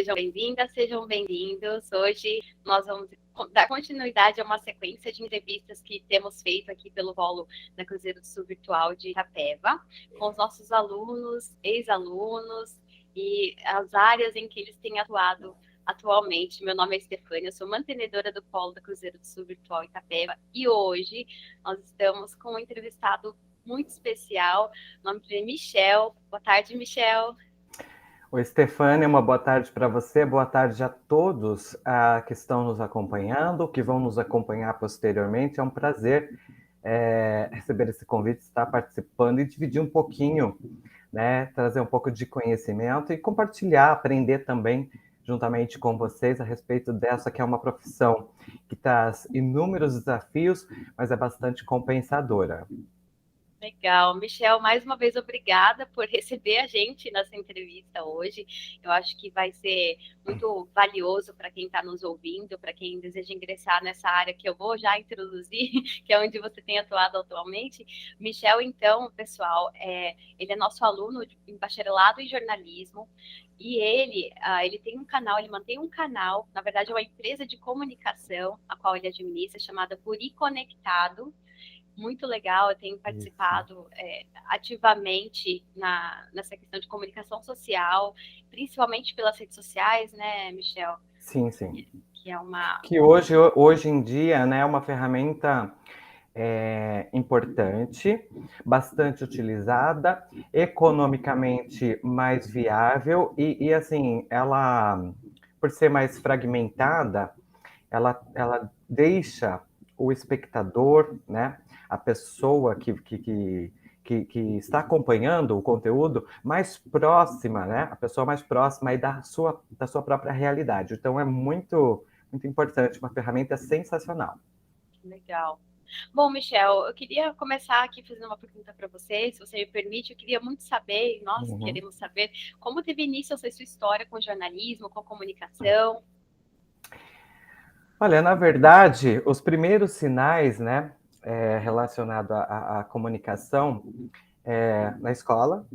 Sejam bem-vindas, sejam bem-vindos. Hoje nós vamos dar continuidade a uma sequência de entrevistas que temos feito aqui pelo Polo da Cruzeiro do Sul Virtual de Itapeva, com os nossos alunos, ex-alunos e as áreas em que eles têm atuado atualmente. Meu nome é Stefânia, eu sou mantenedora do Polo da Cruzeiro do Sul Virtual Itapeva e hoje nós estamos com um entrevistado muito especial, o nome dele é Michel. Boa tarde, Michel. Oi, Stefânia, uma boa tarde para você, boa tarde a todos que estão nos acompanhando, que vão nos acompanhar posteriormente. É um prazer receber esse convite, estar participando e dividir um pouquinho, né, trazer um pouco de conhecimento e compartilhar, aprender também juntamente com vocês a respeito dessa que é uma profissão que traz inúmeros desafios, mas é bastante compensadora. Legal. Michel, mais uma vez, obrigada por receber a gente nessa entrevista hoje. Eu acho que vai ser muito valioso para quem está nos ouvindo, para quem deseja ingressar nessa área que eu vou já introduzir, que é onde você tem atuado atualmente. Michel, então, pessoal, ele é nosso aluno em bacharelado em jornalismo. E ele tem um canal, ele mantém um canal, na verdade é uma empresa de comunicação, a qual ele administra, chamada Puri Conectado. Muito legal, eu tenho participado ativamente nessa questão de comunicação social, principalmente pelas redes sociais, né, Michel? Sim, sim. Que é uma... Que hoje em dia, né, é uma ferramenta importante, bastante utilizada, economicamente mais viável e assim, ela, por ser mais fragmentada, ela deixa o espectador, né, a pessoa que está acompanhando o conteúdo mais próxima, né, a pessoa mais próxima aí da sua própria realidade. Então é muito, muito importante, uma ferramenta sensacional. Legal. Bom, Michel, eu queria começar aqui fazendo uma pergunta para você, se você me permite. Eu queria muito saber, e nós queremos saber, como teve início essa sua história com o jornalismo, com a comunicação? Olha, na verdade, os primeiros sinais, né, relacionados à comunicação, na escola.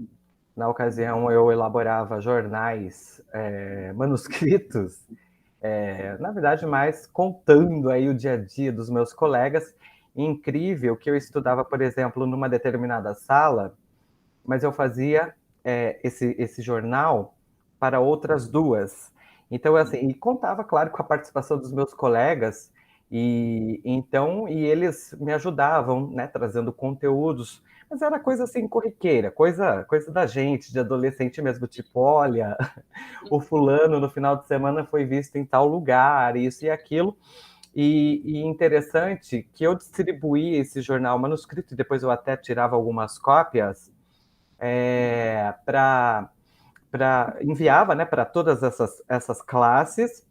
Na ocasião, eu elaborava jornais manuscritos, na verdade, mais contando aí o dia a dia dos meus colegas. Incrível que eu estudava, por exemplo, numa determinada sala, mas eu fazia esse jornal para outras duas. Então, assim, e contava, claro, com a participação dos meus colegas, e eles me ajudavam, né, trazendo conteúdos, mas era coisa assim, corriqueira, coisa da gente, de adolescente mesmo, tipo, olha, o fulano no final de semana foi visto em tal lugar, isso e aquilo, e interessante que eu distribuía esse jornal manuscrito, e depois eu até tirava algumas cópias, enviava, né, para todas essas classes,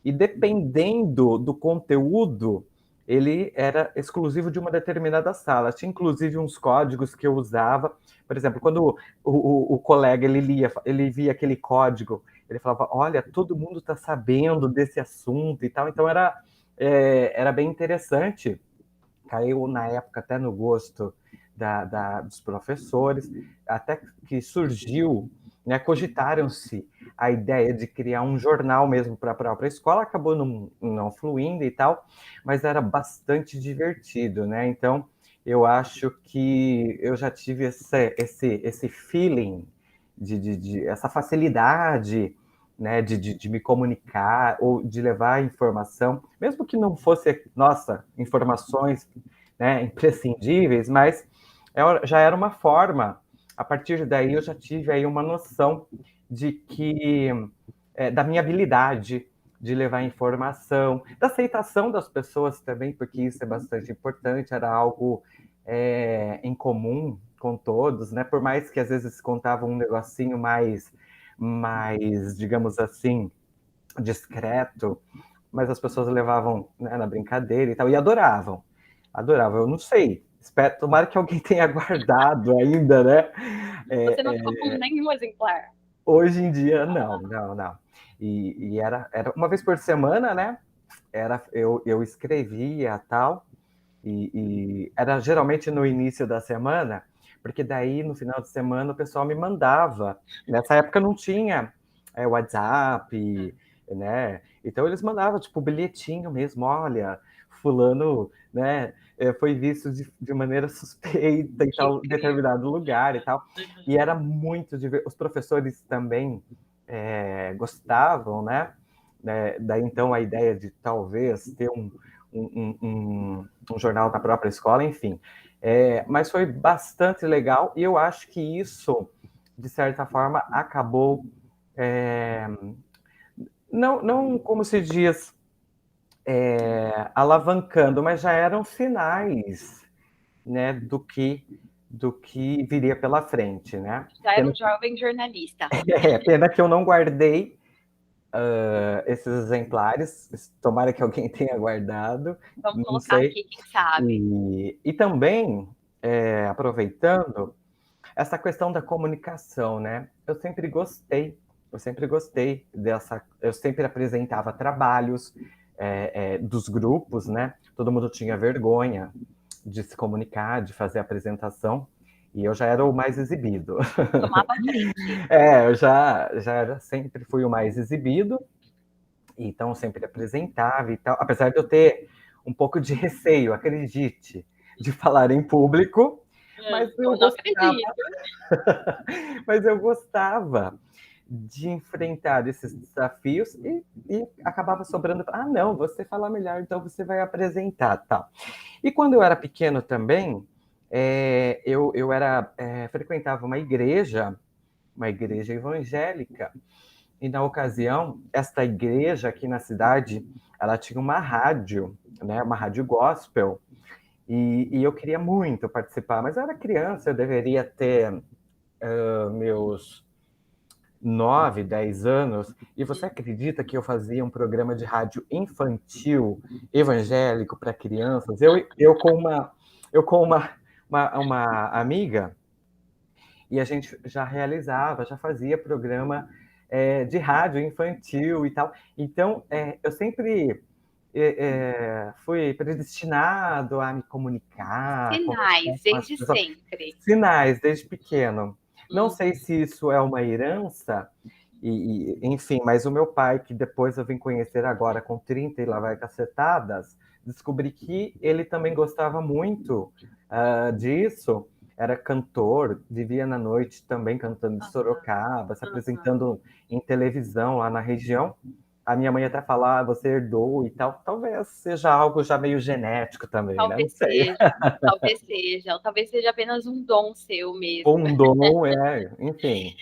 e dependendo do conteúdo, ele era exclusivo de uma determinada sala. Tinha inclusive uns códigos que eu usava. Por exemplo, quando o colega ele via aquele código, ele falava: olha, todo mundo está sabendo desse assunto e tal. Então era bem interessante. Caiu na época até no gosto dos professores, até que surgiu, né, cogitaram-se a ideia de criar um jornal mesmo para a própria escola, acabou não fluindo e tal, mas era bastante divertido, né? Então, eu acho que eu já tive esse feeling, essa facilidade, né, de me comunicar ou de levar informação, mesmo que não fosse, nossa, informações, né, imprescindíveis, mas já era uma forma. A partir daí eu já tive aí uma noção de que da minha habilidade de levar informação, da aceitação das pessoas também, porque isso é bastante importante, era algo em comum com todos, né? Por mais que às vezes contava um negocinho mais, digamos assim, discreto, mas as pessoas levavam, né, na brincadeira e tal, e adoravam. Eu não sei, espero, tomara que alguém tenha guardado ainda, né? Você não ficou com nenhum exemplar? Hoje em dia, não. E era uma vez por semana, né? Eu escrevia tal, e era geralmente no início da semana, porque daí no final de semana o pessoal me mandava. Nessa época não tinha WhatsApp, né? Então eles mandavam tipo bilhetinho mesmo, olha, fulano, né, foi visto de maneira suspeita em Que tal incrível. determinado lugar e tal. Uhum. E era muito os professores também gostavam, né? Daí então a ideia de talvez ter um jornal da própria escola, enfim. Mas foi bastante legal e eu acho que isso, de certa forma, acabou não como se diz, alavancando, mas já eram sinais, né, do que viria pela frente, né? Já era um jovem jornalista. Pena que eu não guardei esses exemplares, tomara que alguém tenha guardado, Vamos não colocar sei. aqui, quem sabe. E também, aproveitando, essa questão da comunicação, né? Eu sempre gostei dessa. Eu sempre apresentava trabalhos dos grupos, né? Todo mundo tinha vergonha de se comunicar, de fazer apresentação, e eu já era o mais exibido. Tomava a frente. Sempre fui o mais exibido, então sempre apresentava e tal, apesar de eu ter um pouco de receio, acredite, de falar em público, mas eu Eu não gostava. acredito. Mas eu gostava de enfrentar esses desafios e acabava sobrando. Ah, não, você fala melhor, então você vai apresentar, tal. E quando eu era pequeno também, frequentava uma igreja evangélica. E na ocasião, esta igreja aqui na cidade, ela tinha uma rádio, né, uma rádio gospel. E eu queria muito participar, mas eu era criança, eu deveria ter meus 9, 10 anos, e você acredita que eu fazia um programa de rádio infantil evangélico para crianças? Eu com uma amiga, e a gente já fazia programa de rádio infantil e tal. Então, eu sempre fui predestinado a me comunicar, conversar Sinais, com as desde pessoas. sempre. Sinais, desde pequeno. Não Hum. sei se isso é uma herança, enfim, mas o meu pai, que depois eu vim conhecer agora com 30 e lá vai cacetadas, descobri que ele também gostava muito disso, era cantor, vivia na noite também cantando de Sorocaba, se apresentando em televisão lá na região. A minha mãe até fala, você herdou e tal. Talvez seja algo já meio genético também, né? Não Talvez sei. seja, talvez seja, ou talvez seja apenas um dom seu mesmo. Um dom, enfim.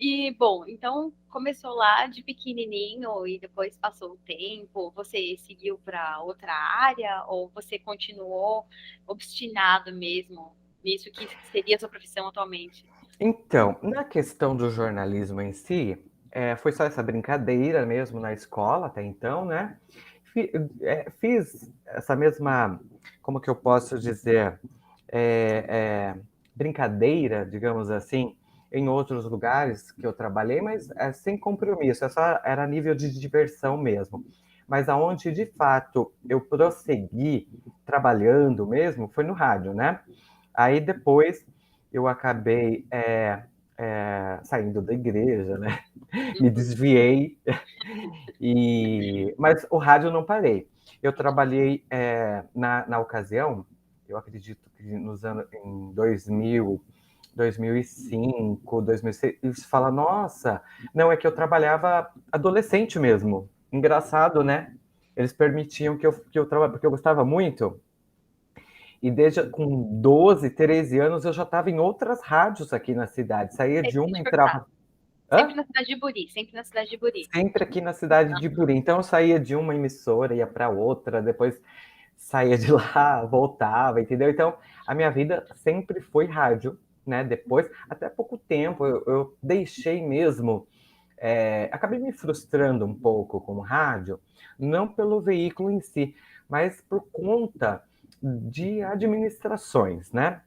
E, bom, então começou lá de pequenininho e depois passou o tempo. Você seguiu para outra área ou você continuou obstinado mesmo nisso que seria a sua profissão atualmente? Então, na questão do jornalismo em si, foi só essa brincadeira mesmo na escola até então, né? Fiz essa mesma, como que eu posso dizer, é, é, brincadeira, digamos assim, em outros lugares que eu trabalhei, mas sem compromisso, era nível de diversão mesmo. Mas aonde de fato eu prossegui trabalhando mesmo foi no rádio, né? Aí depois eu acabei saindo da igreja, né? Me desviei, mas o rádio eu não parei. Eu trabalhei na ocasião, eu acredito que nos anos em 2000, 2005, 2006, e você fala, nossa, não, é que eu trabalhava adolescente mesmo. Engraçado, né? Eles permitiam que eu trabalhe, porque eu gostava muito. E desde com 12, 13 anos eu já estava em outras rádios aqui na cidade. Saía É de isso que eu uma, te perguntar. entrava. Sempre Hã? na cidade de Buri, sempre na cidade de Buri. Sempre aqui na cidade de Buri. Então eu saía de uma emissora, ia para outra, depois saía de lá, voltava, entendeu? Então a minha vida sempre foi rádio, né? Depois, até pouco tempo, eu deixei mesmo. Acabei me frustrando um pouco com o rádio, não pelo veículo em si, mas por conta de administrações, né?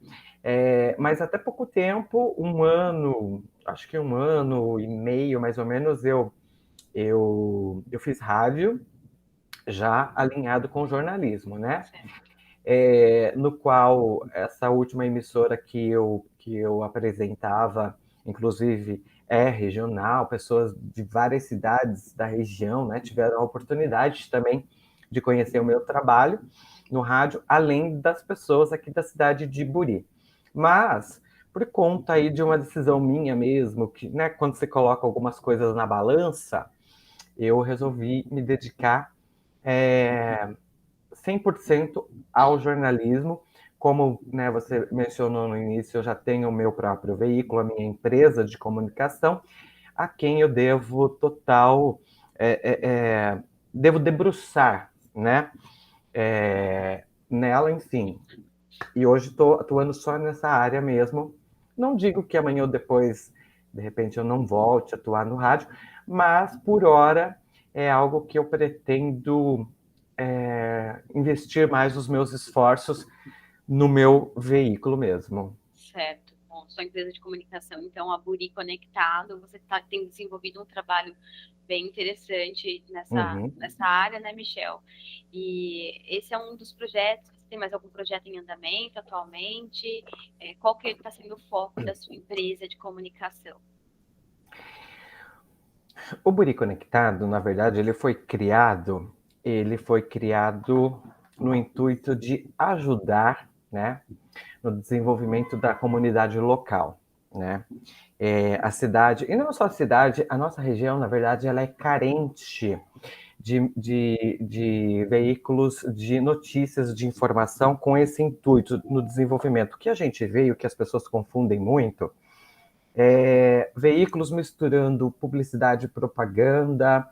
Mas até pouco tempo, um ano, acho que 1 ano e meio mais ou menos, eu fiz rádio já alinhado com jornalismo, né? No qual essa última emissora que eu apresentava, inclusive, regional, pessoas de várias cidades da região, né, tiveram a oportunidade também de conhecer o meu trabalho no rádio, além das pessoas aqui da cidade de Buri. Mas, por conta aí de uma decisão minha mesmo, que, né, quando você coloca algumas coisas na balança, eu resolvi me dedicar 100% ao jornalismo. Como, né, você mencionou no início, eu já tenho o meu próprio veículo, a minha empresa de comunicação, a quem eu devo total, devo debruçar, né, nela, enfim. E hoje estou atuando só nessa área mesmo. Não digo que amanhã ou depois, de repente, eu não volte a atuar no rádio, mas por hora é algo que eu pretendo investir mais os meus esforços no meu veículo mesmo. Certo. Bom, sua empresa de comunicação, então, a Buri Conectado, você tem desenvolvido um trabalho bem interessante Uhum. nessa área, né, Michel? E esse é um dos projetos. Você tem mais algum projeto em andamento atualmente? Qual que está sendo o foco da sua empresa de comunicação? O Buri Conectado, na verdade, ele foi criado no intuito de ajudar, né, no desenvolvimento da comunidade local, né? A cidade, e não só a cidade, a nossa região, na verdade, ela é carente de veículos de notícias, de informação com esse intuito no desenvolvimento. O que a gente vê e o que as pessoas confundem muito veículos misturando publicidade e propaganda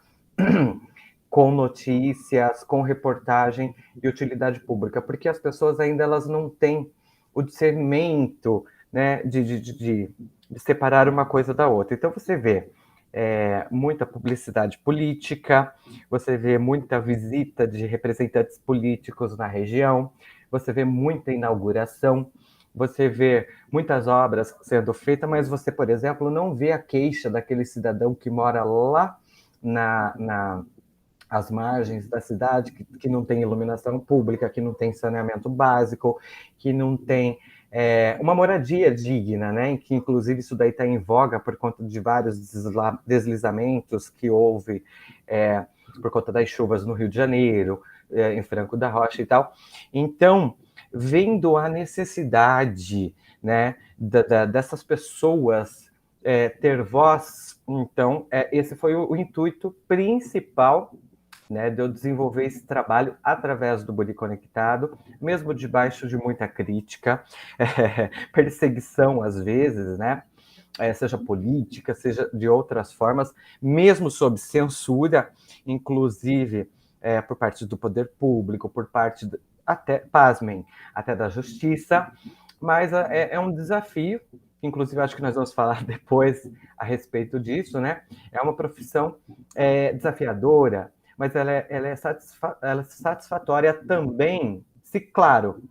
com notícias, com reportagem e utilidade pública, porque as pessoas ainda elas não têm o discernimento, né, de separar uma coisa da outra. Então você vê muita publicidade política, você vê muita visita de representantes políticos na região, você vê muita inauguração, você vê muitas obras sendo feitas, mas você, por exemplo, não vê a queixa daquele cidadão que mora lá às margens da cidade, que não tem iluminação pública, que não tem saneamento básico, que não tem uma moradia digna, né? Que inclusive isso daí está em voga por conta de vários deslizamentos que houve por conta das chuvas no Rio de Janeiro, em Franco da Rocha e tal. Então, vendo a necessidade, né, dessas pessoas ter voz, então esse foi o intuito principal, né, de eu desenvolver esse trabalho através do Buri Conectado, mesmo debaixo de muita crítica, perseguição às vezes, né, seja política, seja de outras formas, mesmo sob censura, inclusive por parte do poder público, por parte, até, pasmem, até da justiça, mas é um desafio, inclusive acho que nós vamos falar depois a respeito disso, né? É uma profissão desafiadora, mas ela é satisfatória também, se, claro,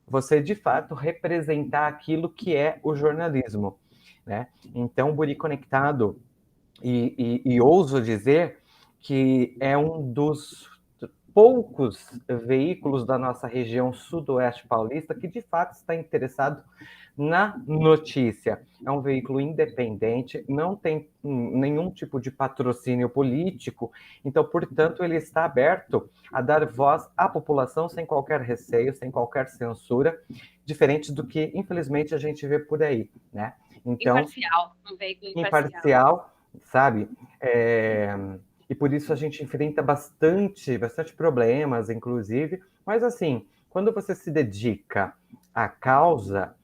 você de fato representar aquilo que é o jornalismo, né? Então, o Buri Conectado, e ouso dizer que é um dos poucos veículos da nossa região sudoeste paulista que de fato está interessado na notícia. É um veículo independente, não tem nenhum tipo de patrocínio político, então, portanto, ele está aberto a dar voz à população sem qualquer receio, sem qualquer censura, diferente do que, infelizmente, a gente vê por aí, né? Então, Imparcial, um veículo imparcial. imparcial, sabe? E por isso a gente enfrenta bastante problemas, inclusive. Mas assim, quando você se dedica à causa,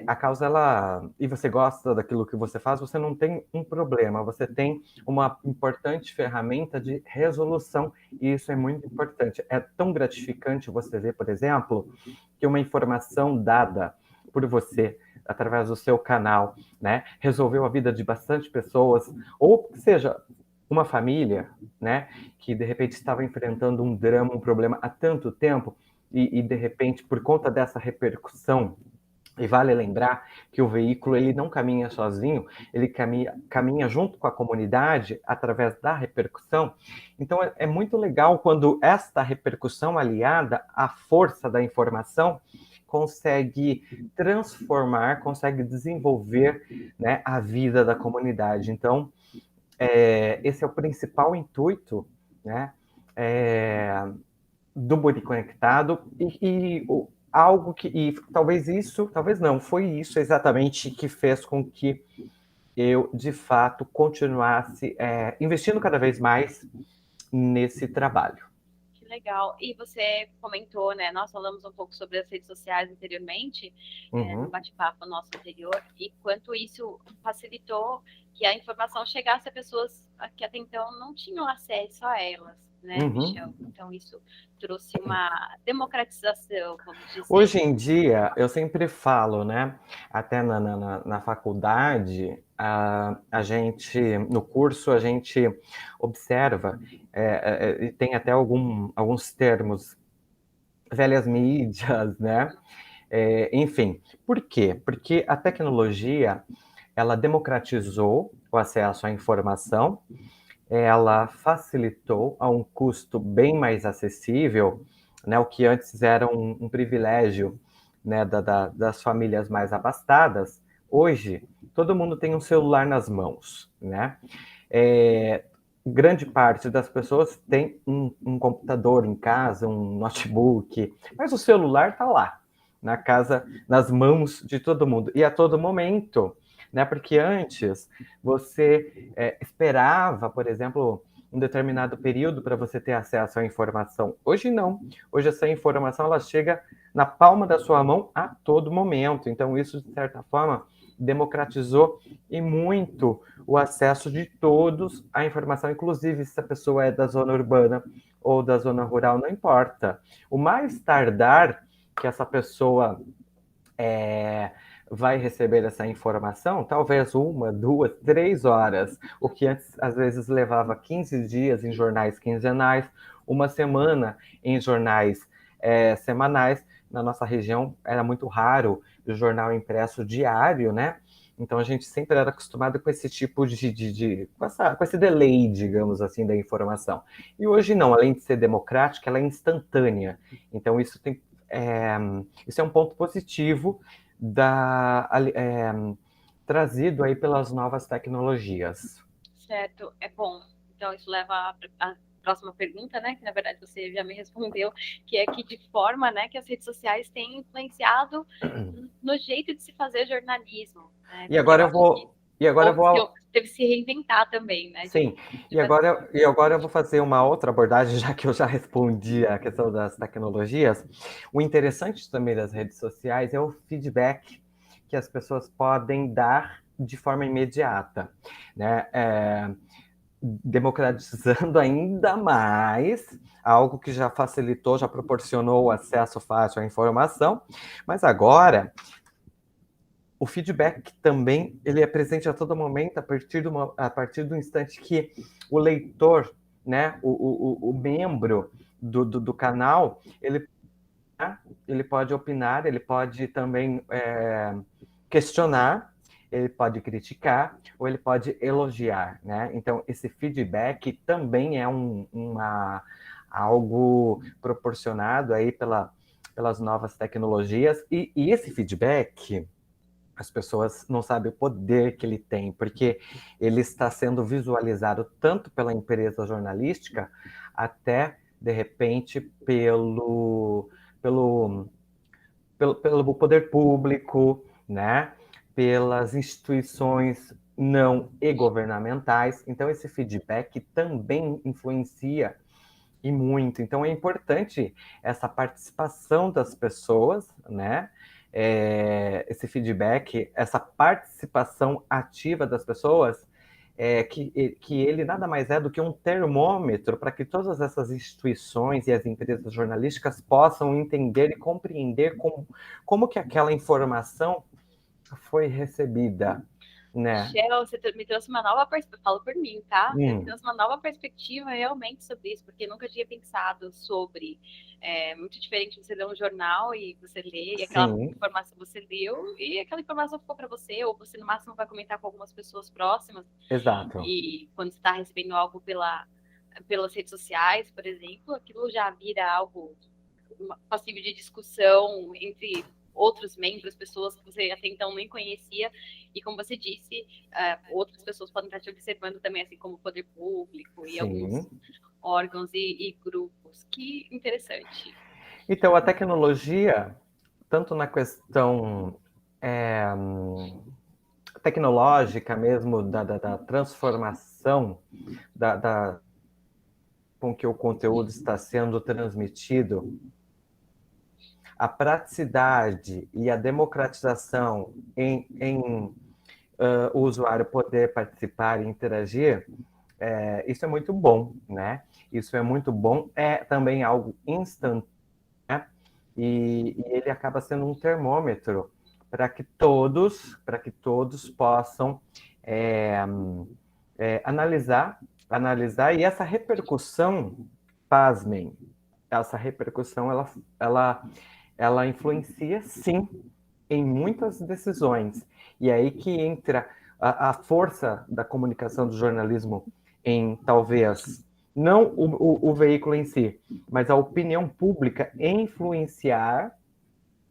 a causa ela e você gosta daquilo que você faz, você não tem um problema, você tem uma importante ferramenta de resolução e isso é muito importante. É tão gratificante você ver, por exemplo, que uma informação dada por você através do seu canal, né, resolveu a vida de bastante pessoas, ou seja, uma família, né, que de repente estava enfrentando um drama, um problema há tanto tempo, e de repente, por conta dessa repercussão, e vale lembrar que o veículo ele não caminha sozinho, ele caminha junto com a comunidade através da repercussão. Então é muito legal quando esta repercussão aliada à força da informação consegue transformar, consegue desenvolver, né, a vida da comunidade. Então, esse é o principal intuito, né, do Buri Conectado, algo que, e talvez não, foi isso exatamente que fez com que eu, de fato, continuasse investindo cada vez mais nesse trabalho. Que legal. E você comentou, né? Nós falamos um pouco sobre as redes sociais anteriormente, no bate-papo nosso anterior, e quanto isso facilitou que a informação chegasse a pessoas que até então não tinham acesso a elas, né, Michel? Então, isso trouxe uma democratização, vamos dizer. Hoje em dia, eu sempre falo, né? Até na faculdade, a gente, no curso, a gente observa, e tem até alguns termos, velhas mídias, né? Enfim, por quê? Porque a tecnologia, ela democratizou o acesso à informação, ela facilitou a um custo bem mais acessível, né, o que antes era um privilégio, né, das famílias mais abastadas. Hoje, todo mundo tem um celular nas mãos, né? Grande parte das pessoas tem um computador em casa, um notebook, mas o celular está lá, na casa, nas mãos de todo mundo, e a todo momento, né? Porque antes você esperava, por exemplo, um determinado período para você ter acesso à informação. Hoje não. Hoje essa informação ela chega na palma da sua mão a todo momento. Então isso, de certa forma, democratizou e muito o acesso de todos à informação, inclusive se a pessoa é da zona urbana ou da zona rural, não importa. O mais tardar que essa pessoa vai receber essa informação, talvez 1, 2, 3 horas, o que antes às vezes levava 15 dias em jornais quinzenais, 1 semana em jornais semanais. Na nossa região era muito raro o jornal impresso diário, né? Então a gente sempre era acostumado com esse tipo com esse delay, digamos assim, da informação. E hoje não, além de ser democrática, ela é instantânea. Então isso é um ponto positivo trazido aí pelas novas tecnologias. Certo, é bom. Então, isso leva à próxima pergunta, né? Que na verdade você já me respondeu, que é que de forma, né, que as redes sociais têm influenciado no jeito de se fazer jornalismo. Né? E agora eu vou. Teve que se reinventar também, né? Sim, e agora eu vou fazer uma outra abordagem, já que eu já respondi a questão das tecnologias. O interessante também das redes sociais é o feedback que as pessoas podem dar de forma imediata, né? Democratizando ainda mais algo que já facilitou, já proporcionou o acesso fácil à informação, mas agora o feedback também ele é presente a todo momento, a partir do instante que o leitor, né, o membro do canal, ele pode opinar, ele pode também questionar, ele pode criticar ou ele pode elogiar, né? Então esse feedback também é algo proporcionado aí pelas novas tecnologias, e esse feedback as pessoas não sabem o poder que ele tem, porque ele está sendo visualizado tanto pela empresa jornalística, até, de repente, pelo poder público, né? Pelas instituições não e governamentais. Então, esse feedback também influencia e muito. Então, é importante essa participação das pessoas, né? Esse feedback, essa participação ativa das pessoas, que ele nada mais é do que um termômetro para que todas essas instituições e as empresas jornalísticas possam entender e compreender como que aquela informação foi recebida, né? Michel, você me trouxe uma nova perspectiva, falo por mim, tá? Você me trouxe uma nova perspectiva realmente sobre isso, porque eu nunca tinha pensado sobre. É muito diferente você ler um jornal e você lê, e aquela informação você leu, e aquela informação ficou para você, ou você no máximo vai comentar com algumas pessoas próximas. Exato. E quando você está recebendo algo pelas redes sociais, por exemplo, aquilo já vira algo passível de discussão entre outros membros, pessoas que você até então nem conhecia, e como você disse, outras pessoas podem estar te observando também, assim como o poder público e alguns Sim. órgãos e grupos. Que interessante. Então, a tecnologia, tanto na questão é, tecnológica mesmo, da transformação com que o conteúdo está sendo transmitido, a praticidade e a democratização em o usuário poder participar e interagir, isso é muito bom, né? Isso é muito bom, é também algo instantâneo, né? E ele acaba sendo um termômetro para que todos possam é, analisar, e essa repercussão, pasmem, essa repercussão ela influencia sim em muitas decisões. E é aí que entra a força da comunicação do jornalismo em talvez não o veículo em si, mas a opinião pública influenciar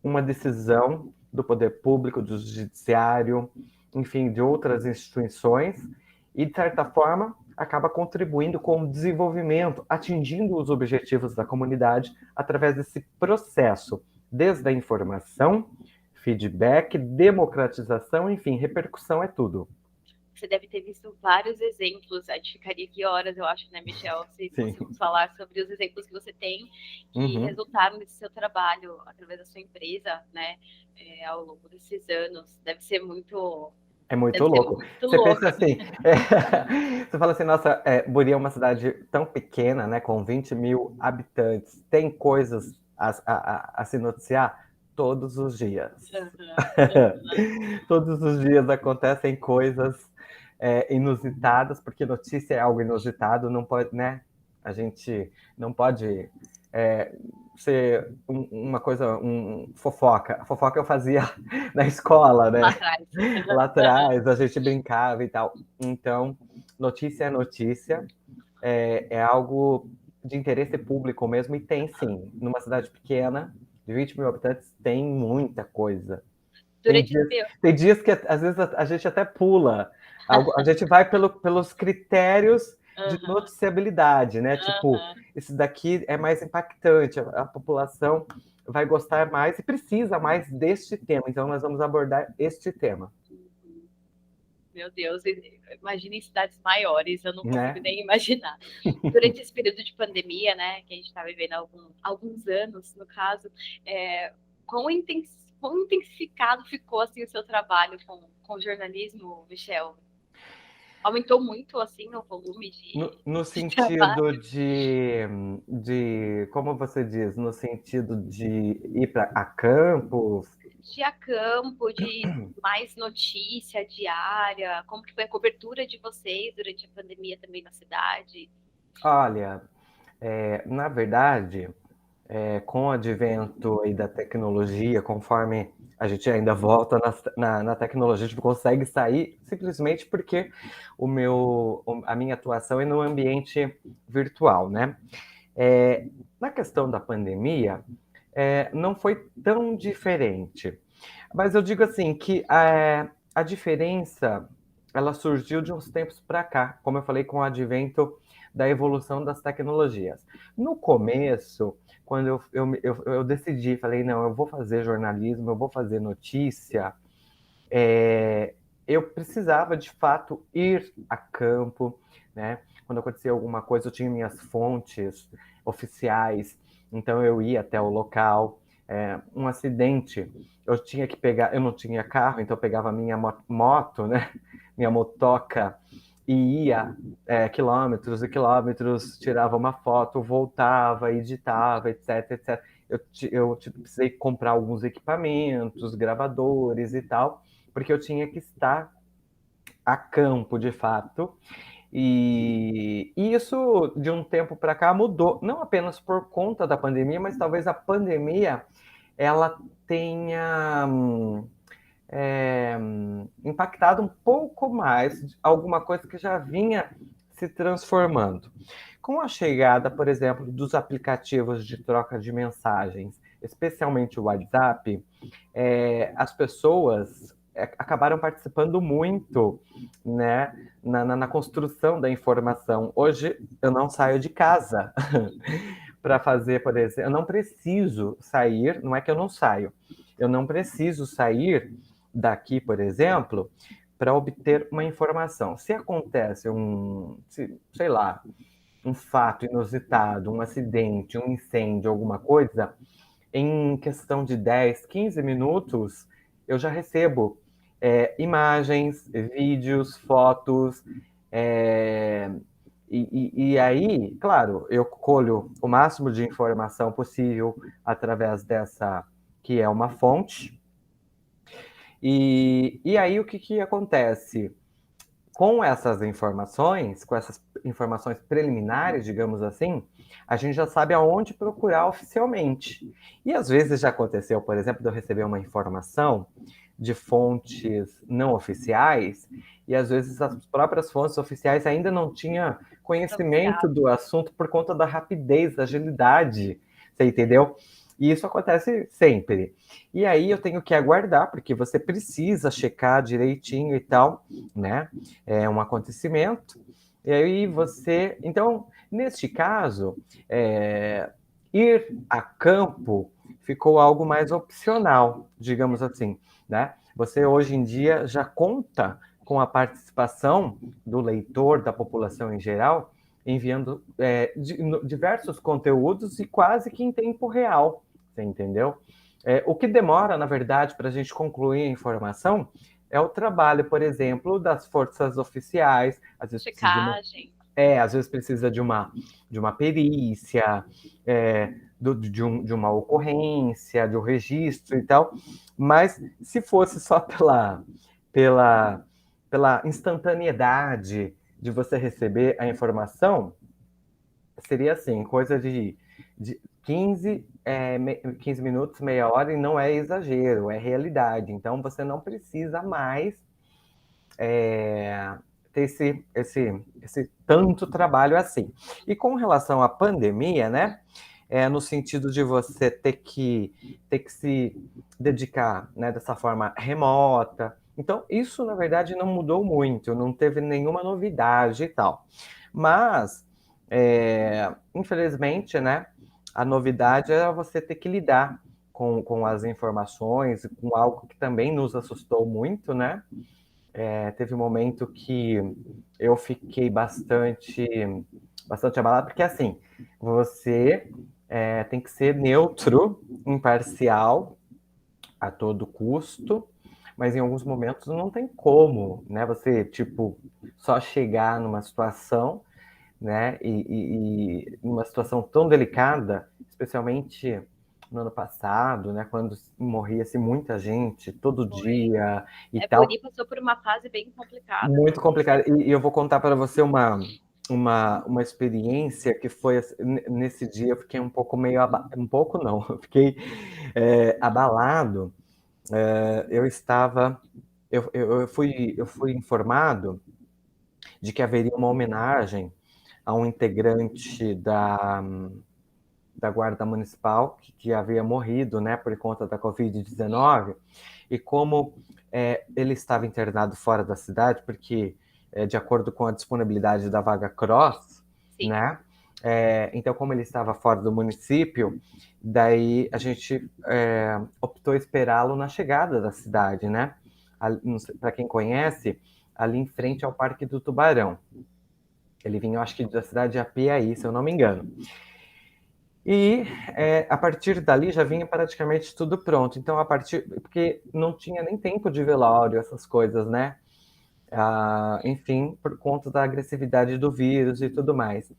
uma decisão do poder público, do judiciário, enfim, de outras instituições, e, de certa forma, acaba contribuindo com o desenvolvimento, atingindo os objetivos da comunidade através desse processo, desde a informação, feedback, democratização, enfim, repercussão é tudo. Você deve ter visto vários exemplos, a gente ficaria aqui horas, eu acho, né, Michel, se Sim. fôssemos falar sobre os exemplos que você tem que resultaram desse seu trabalho através da sua empresa, né, ao longo desses anos. Deve ser muito... É muito Deve ser louco. muito Você louco. pensa assim, você fala assim, nossa, Buri é uma cidade tão pequena, né, com 20 mil habitantes, tem coisas a se noticiar todos os dias. Todos os dias acontecem coisas inusitadas, porque notícia é algo inusitado, não pode, né? A gente não pode ser uma coisa, fofoca. A fofoca eu fazia na escola, né? Lá atrás. Lá atrás, a gente brincava e tal. Então, notícia é notícia, é algo de interesse público mesmo, e tem sim, numa cidade pequena, de 20 mil habitantes, tem muita coisa. Tem dias que às vezes a gente até pula, a gente vai pelos critérios de noticiabilidade, né? Tipo, esse daqui é mais impactante, a população vai gostar mais e precisa mais deste tema, então nós vamos abordar este tema. Meu Deus, imagine em cidades maiores, eu não consigo Né? nem imaginar. Durante esse período de pandemia, né, que a gente está vivendo há alguns anos, no caso, quão intensificado ficou assim o seu trabalho com jornalismo, Michel? Aumentou muito assim o volume no de sentido trabalho? como você diz, no sentido de ir a campo. De a campo, de mais notícia diária, como que foi a cobertura de vocês durante a pandemia também na cidade? Olha, na verdade, com o advento aí da tecnologia, conforme a gente ainda volta na tecnologia, a gente consegue sair simplesmente porque a minha atuação é no ambiente virtual, né? Na questão da pandemia, não foi tão diferente. Mas eu digo assim que a diferença ela surgiu de uns tempos para cá, como eu falei, com o advento da evolução das tecnologias. No começo, quando eu decidi, falei, não, eu vou fazer jornalismo, eu vou fazer notícia, eu precisava, de fato, ir a campo, né? Quando acontecia alguma coisa, eu tinha minhas fontes oficiais, então eu ia até o local. Um acidente, eu tinha que pegar, eu não tinha carro, então eu pegava a minha moto, né? Minha motoca, e ia quilômetros e quilômetros, tirava uma foto, voltava, editava, etc, etc. Eu precisei comprar alguns equipamentos, gravadores e tal, porque eu tinha que estar a campo, de fato. E isso, de um tempo para cá, mudou, não apenas por conta da pandemia, mas talvez a pandemia ela tenha impactado um pouco mais alguma coisa que já vinha se transformando. Com a chegada, por exemplo, dos aplicativos de troca de mensagens, especialmente o WhatsApp, as pessoas acabaram participando muito, né, na construção da informação. Hoje eu não saio de casa para fazer, por exemplo, eu não preciso sair, não é que eu não saio, eu não preciso sair daqui, por exemplo, para obter uma informação. Se acontece sei lá, um fato inusitado, um acidente, um incêndio, alguma coisa, em questão de 10, 15 minutos, eu já recebo imagens, vídeos, fotos, é, e aí, claro, eu colho o máximo de informação possível através dessa, que é uma fonte, e aí o que acontece? Com essas informações preliminares, digamos assim, a gente já sabe aonde procurar oficialmente. E às vezes já aconteceu, por exemplo, de eu receber uma informação de fontes não oficiais, e às vezes as próprias fontes oficiais ainda não tinham conhecimento do assunto por conta da rapidez, da agilidade, você entendeu? E isso acontece sempre. E aí eu tenho que aguardar, porque você precisa checar direitinho e tal, né? É um acontecimento. E aí você. Então, neste caso, ir a campo ficou algo mais opcional, digamos assim, né? Você hoje em dia já conta com a participação do leitor, da população em geral, enviando diversos conteúdos e quase que em tempo real, você entendeu? O que demora, na verdade, para a gente concluir a informação é o trabalho, por exemplo, das forças oficiais, às vezes precisa checagem. às vezes precisa de uma perícia, de uma ocorrência, de um registro e tal, mas se fosse só pela, pela instantaneidade de você receber a informação, seria assim, coisa de 15 minutos, meia hora, e não é exagero, é realidade. Então, você não precisa mais ter esse tanto trabalho assim. E com relação à pandemia, né? No sentido de você ter que se dedicar, né, dessa forma remota. Então, isso, na verdade, não mudou muito, não teve nenhuma novidade e tal. Mas, infelizmente, né, a novidade é você ter que lidar com as informações, com algo que também nos assustou muito, né? Teve um momento que eu fiquei bastante abalado, porque assim, você tem que ser neutro, imparcial, a todo custo, mas em alguns momentos não tem como, né? Você, tipo, só chegar numa situação, né? E numa situação tão delicada, especialmente no ano passado, né? Quando morria-se muita gente todo dia e tal. Boni passou por uma fase bem complicada. Muito complicado. E eu vou contar para você uma experiência que foi nesse dia. Eu fiquei um pouco um pouco não, eu fiquei abalado. Eu fui informado de que haveria uma homenagem a um integrante da Guarda Municipal que havia morrido, né, por conta da Covid-19, e como ele estava internado fora da cidade, porque, de acordo com a disponibilidade da vaga Cross, Sim. né, então, como ele estava fora do município, daí a gente optou esperá-lo na chegada da cidade, né? Para quem conhece, ali em frente ao Parque do Tubarão. Ele vinha, eu acho que da cidade de Apiaí, se eu não me engano. E a partir dali já vinha praticamente tudo pronto. Então, porque não tinha nem tempo de velório, essas coisas, né? Enfim, por conta da agressividade do vírus e tudo mais.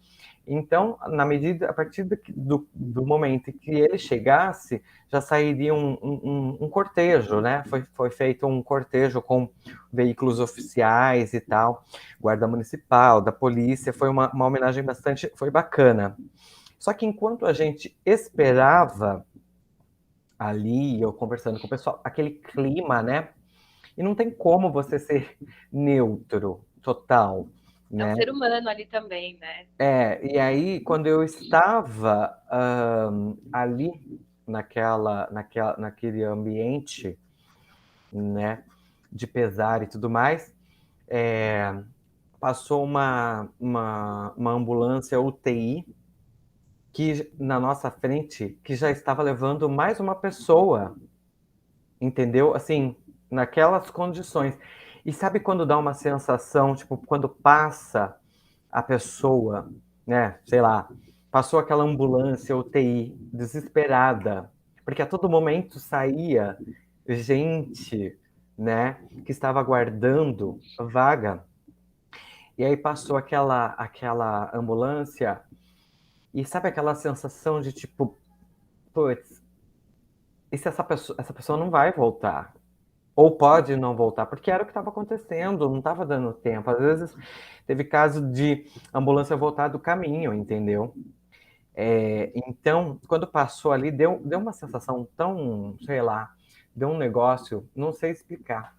Então, a partir do momento em que ele chegasse, já sairia um cortejo, né? Foi feito um cortejo com veículos oficiais e tal, guarda municipal, da polícia. Foi uma homenagem foi bacana. Só que enquanto a gente esperava ali, eu conversando com o pessoal, aquele clima, né? E não tem como você ser neutro, total, É um né? ser humano ali também, né? E aí, quando eu estava ali naquele ambiente, né, de pesar e tudo mais, passou uma ambulância UTI que na nossa frente, que já estava levando mais uma pessoa, entendeu? Assim, naquelas condições. E sabe quando dá uma sensação, tipo, quando passa a pessoa, né, sei lá, passou aquela ambulância UTI desesperada, porque a todo momento saía gente, né, que estava aguardando vaga. E aí passou aquela ambulância e sabe aquela sensação de tipo, putz, e se essa pessoa não vai voltar? Ou pode não voltar, porque era o que estava acontecendo, não estava dando tempo. Às vezes teve caso de ambulância voltar do caminho, entendeu? Então, quando passou ali, deu uma sensação tão, sei lá, deu um negócio, não sei explicar.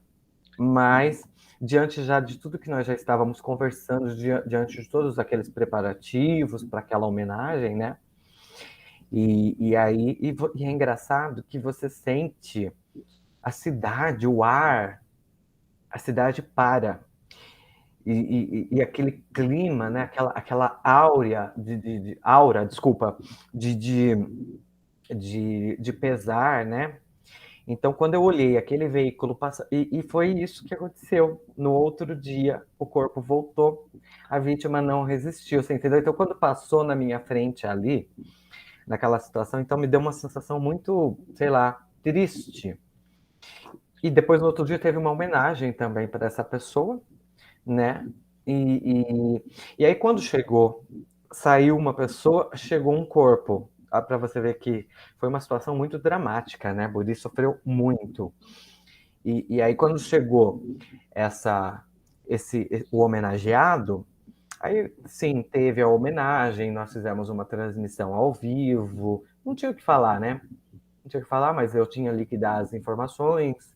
Mas, diante já de tudo que nós já estávamos conversando, diante de todos aqueles preparativos para aquela homenagem, né? E é engraçado que você sente a cidade, o ar, a cidade para. E aquele clima, né? Aquela áurea aura, desculpa, de, de, de pesar, né? Então, quando eu olhei aquele veículo passar, e foi isso que aconteceu. No outro dia, o corpo voltou, a vítima não resistiu, você entendeu? Então, quando passou na minha frente ali, naquela situação, então me deu uma sensação muito, sei lá, triste. E depois, no outro dia, teve uma homenagem também para essa pessoa, né? E, e, e aí, quando chegou, saiu uma pessoa, chegou um corpo. Para você ver que foi uma situação muito dramática, né? Buri sofreu muito. E aí, quando chegou o homenageado, aí sim, teve a homenagem, nós fizemos uma transmissão ao vivo, não tinha o que falar, né? Não tinha o que falar, mas eu tinha ali que dar as informações,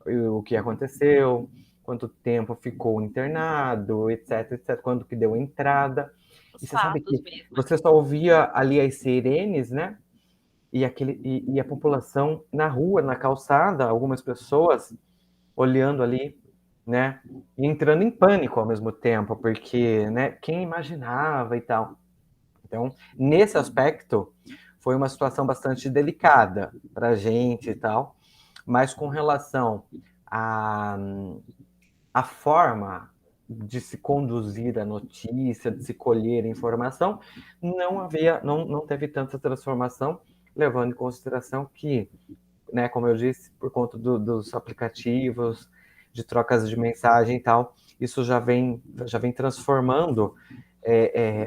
o que aconteceu, quanto tempo ficou internado, etc, etc, quando que deu entrada. E Os você sabe fatos que mesmo. você só ouvia ali as sirenes, né? E a população na rua, na calçada, algumas pessoas olhando ali, né? E entrando em pânico ao mesmo tempo, porque, né? Quem imaginava e tal. Então, nesse aspecto, foi uma situação bastante delicada para a gente e tal, mas com relação à, à forma de se conduzir a notícia, de se colher informação, não teve tanta transformação, levando em consideração que, né, como eu disse, por conta dos aplicativos, de trocas de mensagem e tal, isso já vem transformando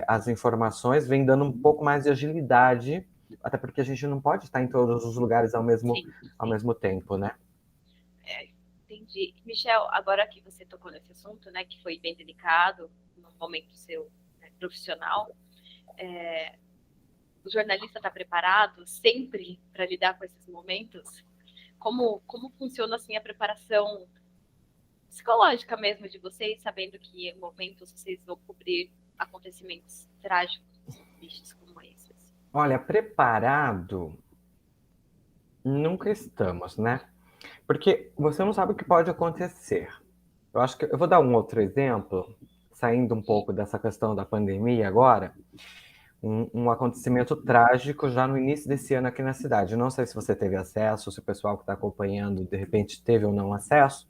as informações, vem dando um pouco mais de agilidade, até porque a gente não pode estar em todos os lugares Sim, ao sim. mesmo tempo, né? Entendi. Michel, agora que você tocou nesse assunto, né, que foi bem delicado, no momento seu, né, profissional, o jornalista está preparado sempre para lidar com esses momentos? Como funciona assim a preparação psicológica mesmo de vocês, sabendo que em momentos vocês vão cobrir acontecimentos trágicos, tristes como esses? Olha, preparado nunca estamos, né? Porque você não sabe o que pode acontecer. Eu acho que eu vou dar um outro exemplo, saindo um pouco dessa questão da pandemia agora. Um acontecimento trágico já no início desse ano aqui na cidade. Não sei se você teve acesso, se o pessoal que está acompanhando de repente teve ou não acesso,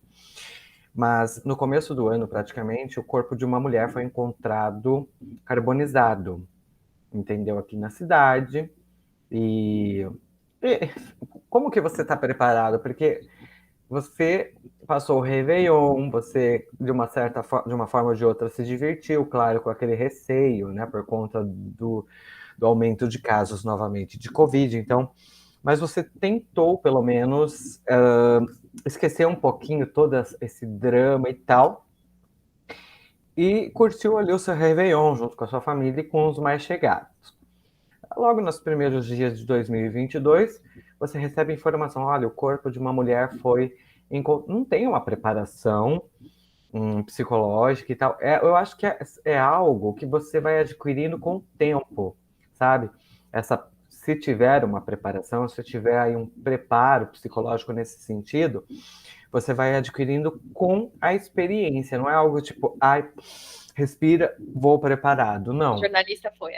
mas no começo do ano, praticamente, o corpo de uma mulher foi encontrado carbonizado, entendeu? Aqui na cidade. E como que você está preparado? Porque você passou o Réveillon, você, de uma forma ou de outra, se divertiu, claro, com aquele receio, né, por conta do aumento de casos novamente de Covid. Então, mas você tentou, pelo menos, esquecer um pouquinho todo esse drama e tal, e curtiu ali o seu Réveillon junto com a sua família e com os mais chegados. Logo nos primeiros dias de 2022, você recebe a informação: olha, o corpo de uma mulher foi. Não tem uma preparação psicológica e tal. Eu acho que é algo que você vai adquirindo com o tempo, sabe? se tiver uma preparação, se tiver aí um preparo psicológico nesse sentido, você vai adquirindo com a experiência, não é algo tipo, ai, respira, vou preparado, O não. jornalista foi.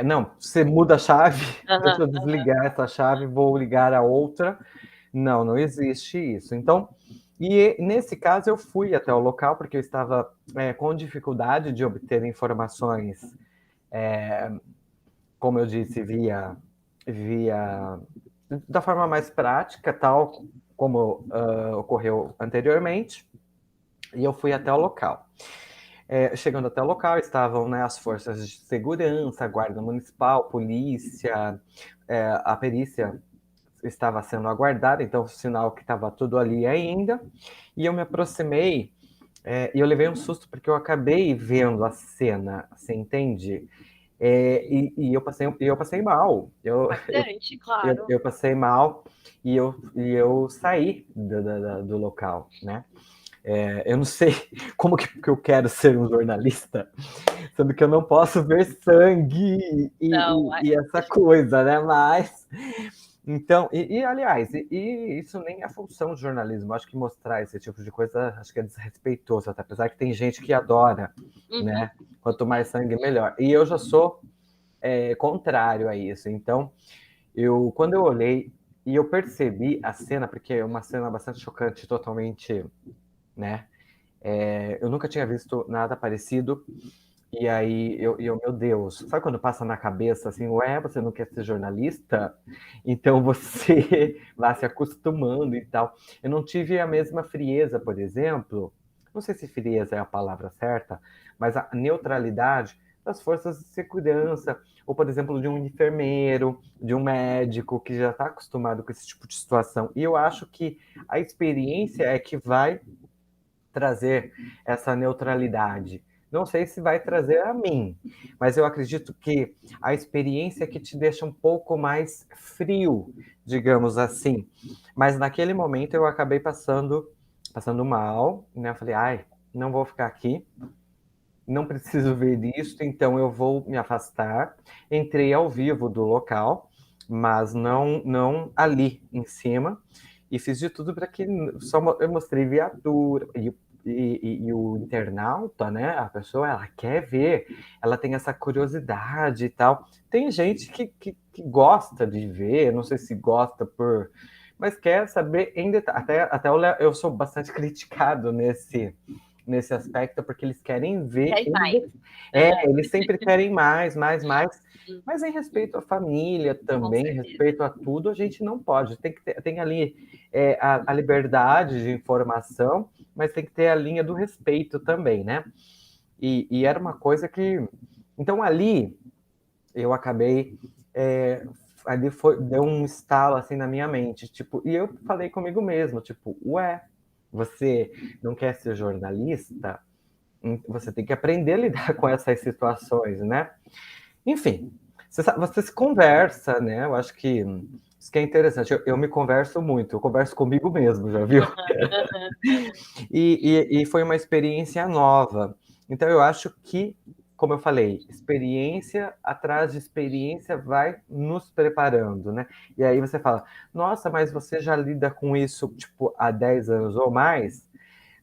Não, você muda a chave, deixa eu Aham. desligar essa chave, vou ligar a outra. Não, não existe isso. Então, e nesse caso eu fui até o local, porque eu estava com dificuldade de obter informações, como eu disse, via da forma mais prática, tal como ocorreu anteriormente, e eu fui até o local. Chegando até o local, estavam, né, as forças de segurança, a guarda municipal, polícia, a perícia estava sendo aguardada, então sinal que estava tudo ali ainda, e eu me aproximei, e eu levei um susto porque eu acabei vendo a cena, você entende? E eu passei mal, Bastante, claro. eu passei mal e eu saí do local, né? Eu não sei como que eu quero ser um jornalista, sendo que eu não posso ver sangue Não, e essa coisa, né? Mas, então, aliás, isso nem é a função do jornalismo. Acho que mostrar esse tipo de coisa, acho que é desrespeitoso, até, apesar que tem gente que adora, né? Quanto mais sangue, melhor. E eu já sou contrário a isso. Então, quando eu olhei e eu percebi a cena, porque é uma cena bastante chocante, totalmente, né? Eu nunca tinha visto nada parecido. E aí, meu Deus, sabe quando passa na cabeça assim, ué, você não quer ser jornalista? Então você vai se acostumando e tal. Eu não tive a mesma frieza, por exemplo, não sei se frieza é a palavra certa, mas a neutralidade das forças de segurança, ou por exemplo, de um enfermeiro, de um médico que já está acostumado com esse tipo de situação. E eu acho que a experiência é que vai trazer essa neutralidade. Não sei se vai trazer a mim, mas eu acredito que a experiência que te deixa um pouco mais frio, digamos assim. Mas naquele momento eu acabei passando mal, né? Eu falei, ai, não vou ficar aqui, não preciso ver isso, então eu vou me afastar. Entrei ao vivo do local, mas não ali em cima, e fiz de tudo para que eu mostrei viatura e o internauta, né? A pessoa ela quer ver, ela tem essa curiosidade e tal. Tem gente que gosta de ver, não sei se gosta mas quer saber em detalhe. Até eu sou bastante criticado nesse aspecto, porque eles querem ver. Quer mais. Eles sempre querem mais, mas em respeito à família também, em respeito a tudo, a gente não pode. Tem ali a liberdade de informação, mas tem que ter a linha do respeito também, né? E era uma coisa que. Então ali eu acabei. Ali deu um estalo assim na minha mente, tipo, e eu falei comigo mesmo, tipo, ué, você não quer ser jornalista? Você tem que aprender a lidar com essas situações, né? Enfim, você se conversa, né? Eu acho que isso que é interessante. Eu me converso muito, eu converso comigo mesmo, já viu? E foi uma experiência nova. Então, eu acho que, como eu falei, experiência atrás de experiência vai nos preparando, né? E aí você fala, nossa, mas você já lida com isso, tipo, há 10 anos ou mais?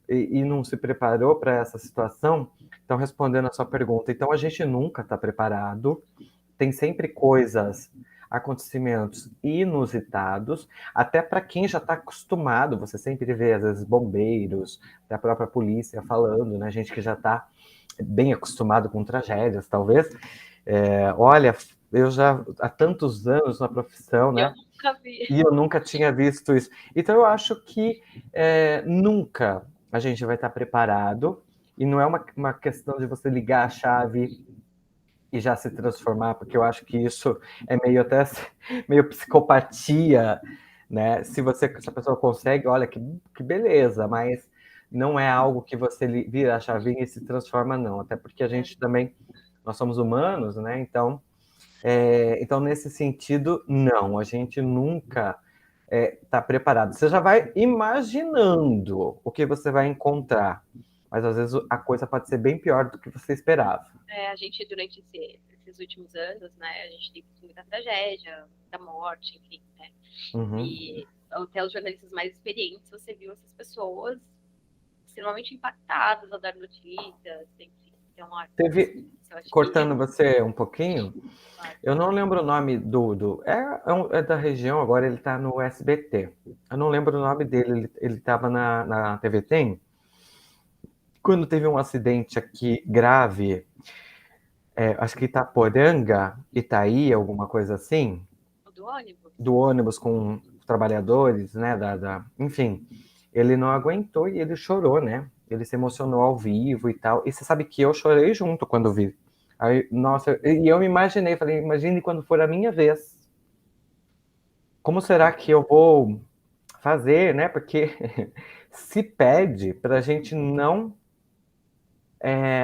E não se preparou para essa situação? Então, respondendo a sua pergunta, então a gente nunca está preparado, tem sempre coisas, acontecimentos inusitados, até para quem já está acostumado, você sempre vê, às vezes, bombeiros, da própria polícia falando, né? Gente que já está bem acostumado com tragédias, talvez. Olha, eu já há tantos anos na profissão, né? Eu nunca vi. E eu nunca tinha visto isso. Então, eu acho que nunca a gente vai estar preparado, e não é uma questão de você ligar a chave e já se transformar, porque eu acho que isso é meio psicopatia, né? Se a pessoa consegue, olha que beleza, mas não é algo que você vira a chavinha e se transforma, não. Até porque a gente também, nós somos humanos, né? Então nesse sentido, não, a gente nunca está preparado. Você já vai imaginando o que você vai encontrar, mas às vezes a coisa pode ser bem pior do que você esperava. A gente, durante esse nesses últimos anos, né? A gente tem muita tragédia, da morte, enfim, né? E até os jornalistas mais experientes, você viu essas pessoas extremamente impactadas ao dar notícias, enfim. Então, Teve, eu acho cortando que... você um pouquinho, Claro. eu não lembro o nome é da região, agora ele está no SBT. Eu não lembro o nome dele, ele estava na TV Tem. Quando teve um acidente aqui grave, acho que Itaporanga, Itaí, alguma coisa assim, Do ônibus. do ônibus com trabalhadores, né, enfim, ele não aguentou e ele chorou, né? Ele se emocionou ao vivo e tal. E você sabe que eu chorei junto quando vi. Aí, nossa, e eu me imaginei, falei, imagine quando for a minha vez. Como será que eu vou fazer, né? Porque se pede para a gente não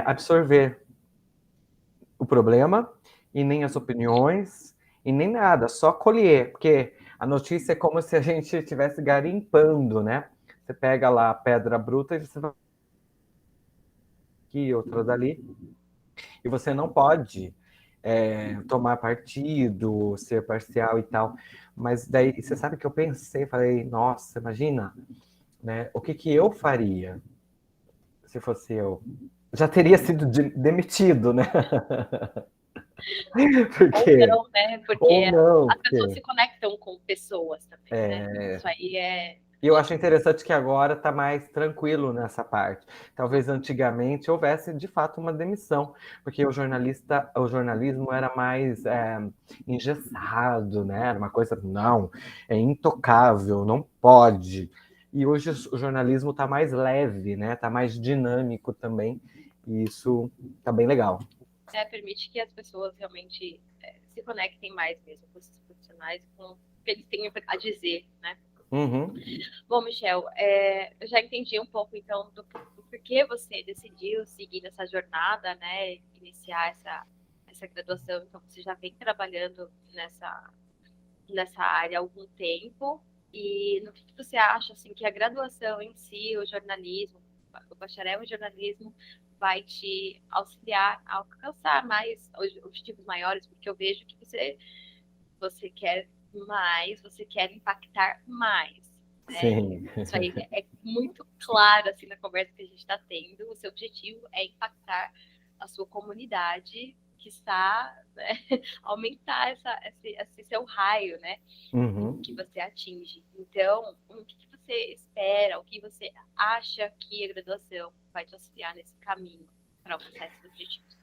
absorver o problema e nem as opiniões e nem nada, só colher, porque a notícia é como se a gente estivesse garimpando, né? Você pega lá a pedra bruta e você vai aqui, outra dali, e você não pode tomar partido, ser parcial e tal. Mas daí, você sabe que eu pensei, falei, nossa, imagina, né? O que eu faria se fosse eu? Já teria sido demitido, né? Ou Porque não, né? ou Porque não, as pessoas porque se conectam com pessoas também, né? Isso aí é... e eu acho interessante que agora está mais tranquilo nessa parte. Talvez antigamente houvesse de fato uma demissão, porque o jornalismo era mais engessado, né? Era uma coisa, não, é intocável, não pode. E hoje o jornalismo está mais leve, né? Está mais dinâmico também, e isso está bem legal. Permite que as pessoas realmente se conectem mais mesmo com esses profissionais, com o que eles têm a dizer, né? Uhum. Bom, Michel, eu já entendi um pouco, então, do porquê você decidiu seguir nessa jornada, né? Iniciar essa graduação. Então, você já vem trabalhando nessa área há algum tempo. E no que você acha, assim, que a graduação em si, o jornalismo, o bacharel em jornalismo, vai te auxiliar a alcançar mais objetivos maiores? Porque eu vejo que você quer mais, você quer impactar mais. Né? Sim. Isso aí é muito claro assim na conversa que a gente está tendo. O seu objetivo é impactar a sua comunidade, que está, né, aumentar esse seu raio, né, Uhum. que você atinge. Então, o que você espera, o que você acha que a graduação vai te auxiliar nesse caminho para alcançar esses objetivos?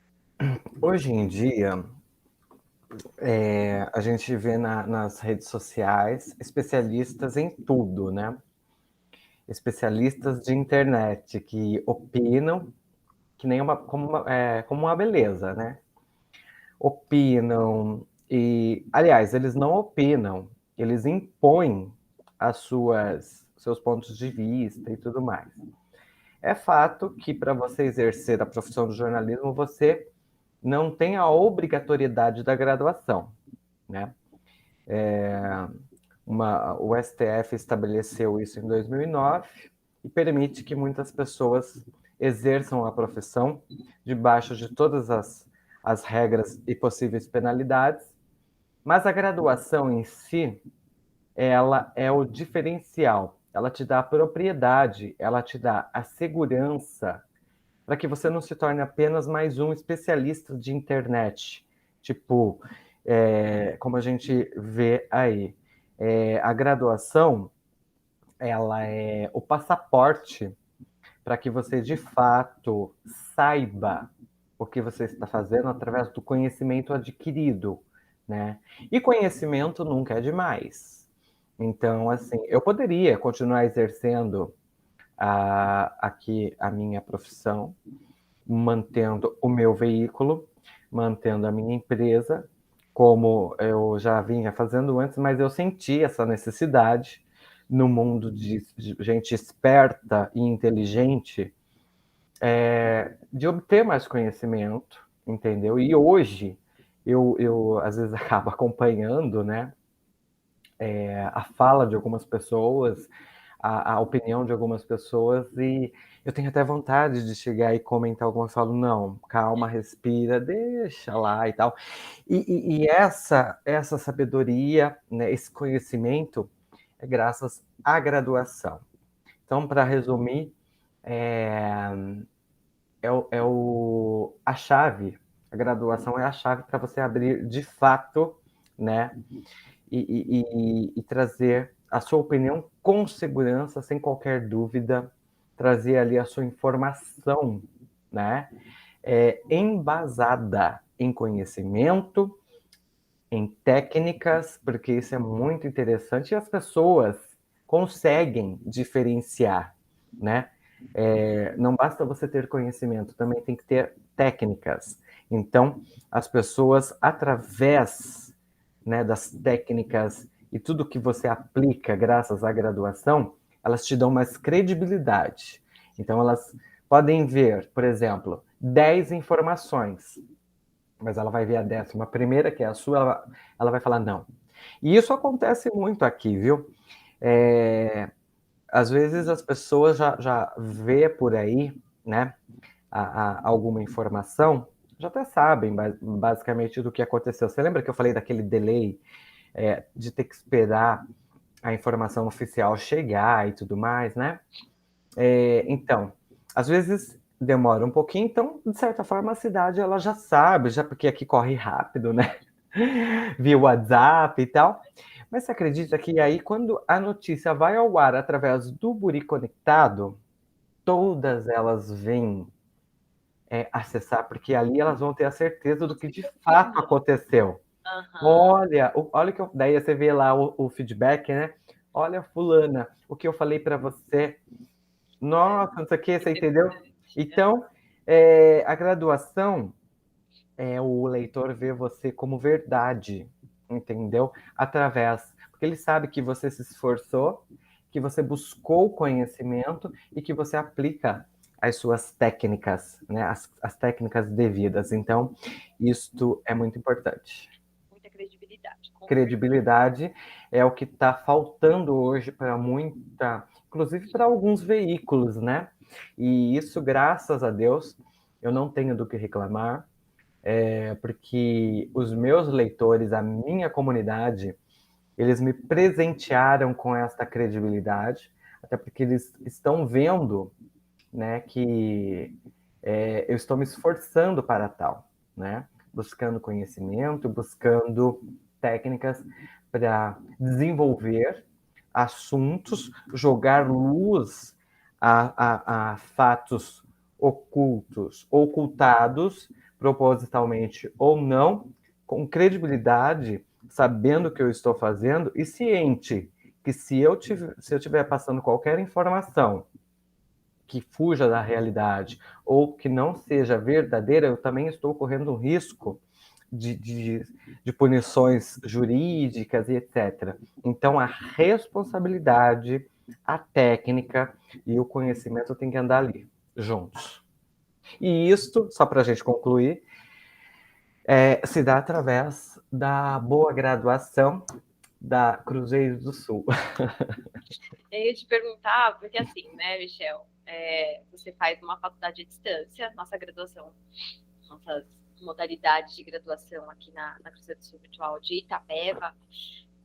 Hoje em dia, a gente vê nas redes sociais especialistas em tudo, né? Especialistas de internet que opinam que nem como uma beleza, né? Opinam e, aliás, eles não opinam, eles impõem seus pontos de vista e tudo mais. É fato que para você exercer a profissão do jornalismo, você não tem a obrigatoriedade da graduação, né? O STF estabeleceu isso em 2009 e permite que muitas pessoas exerçam a profissão debaixo de todas as regras e possíveis penalidades, mas a graduação em si, ela é o diferencial, ela te dá a propriedade, ela te dá a segurança para que você não se torne apenas mais um especialista de internet, tipo, como a gente vê aí. A graduação, ela é o passaporte para que você, de fato, saiba o que você está fazendo através do conhecimento adquirido, né? E conhecimento nunca é demais. Então, assim, eu poderia continuar exercendo aqui a minha profissão, mantendo o meu veículo, mantendo a minha empresa, como eu já vinha fazendo antes, mas eu senti essa necessidade no mundo de gente esperta e inteligente de obter mais conhecimento, entendeu? E hoje eu às vezes acabo acompanhando, né, a fala de algumas pessoas, a opinião de algumas pessoas e eu tenho até vontade de chegar e comentar alguma coisa, falo: "Não, calma, respira, deixa lá e tal". E essa sabedoria, né, esse conhecimento é graças à graduação. Então, para resumir, eh, a chave, a graduação é a chave para você abrir de fato, né, e trazer a sua opinião com segurança, sem qualquer dúvida, trazer ali a sua informação, né, embasada em conhecimento, em técnicas, porque isso é muito interessante e as pessoas conseguem diferenciar, né? Não basta você ter conhecimento, também tem que ter técnicas. Então, as pessoas, através, né, das técnicas e tudo que você aplica graças à graduação, elas te dão mais credibilidade. Então, elas podem ver, por exemplo, 10 informações, mas ela vai ver a 11ª, que é a sua, ela vai falar não. E isso acontece muito aqui, viu? Às vezes as pessoas já vê por aí, né, alguma informação, já até sabem basicamente do que aconteceu. Você lembra que eu falei daquele delay, de ter que esperar a informação oficial chegar e tudo mais, né? Então, às vezes demora um pouquinho, então, de certa forma, a cidade ela já sabe, já porque aqui corre rápido, né? Via WhatsApp e tal. Mas você acredita que aí, quando a notícia vai ao ar através do Buri Conectado, todas elas vêm acessar, porque ali elas vão ter a certeza do que de fato aconteceu. Aham. Olha que daí você vê lá o feedback, né? Olha, fulana, o que eu falei para você. Nossa, não sei o que, você entendeu? Então, a graduação o leitor vê você como verdade, entendeu? Através, porque ele sabe que você se esforçou, que você buscou conhecimento e que você aplica as suas técnicas, né? As técnicas devidas. Então, isto é muito importante. Muita credibilidade, com certeza. Credibilidade é o que está faltando hoje para muita, inclusive para alguns veículos, né? E isso, graças a Deus, eu não tenho do que reclamar, porque os meus leitores, a minha comunidade, eles me presentearam com esta credibilidade, até porque eles estão vendo, né, que eu estou me esforçando para tal, né? Buscando conhecimento, buscando técnicas para desenvolver assuntos, jogar luz a fatos ocultos, ocultados, propositalmente ou não, com credibilidade, sabendo o que eu estou fazendo e ciente que se eu estiver passando qualquer informação que fuja da realidade ou que não seja verdadeira, eu também estou correndo um risco de punições jurídicas e etc. Então, a responsabilidade, a técnica e o conhecimento têm que andar ali, juntos. E isto, só para a gente concluir, se dá através da boa graduação da Cruzeiro do Sul. Eu ia te perguntar, porque assim, né, Michel, você faz uma faculdade à distância, nossa graduação, nossas modalidades de graduação aqui na Cruzeiro do Sul Virtual de Itapeva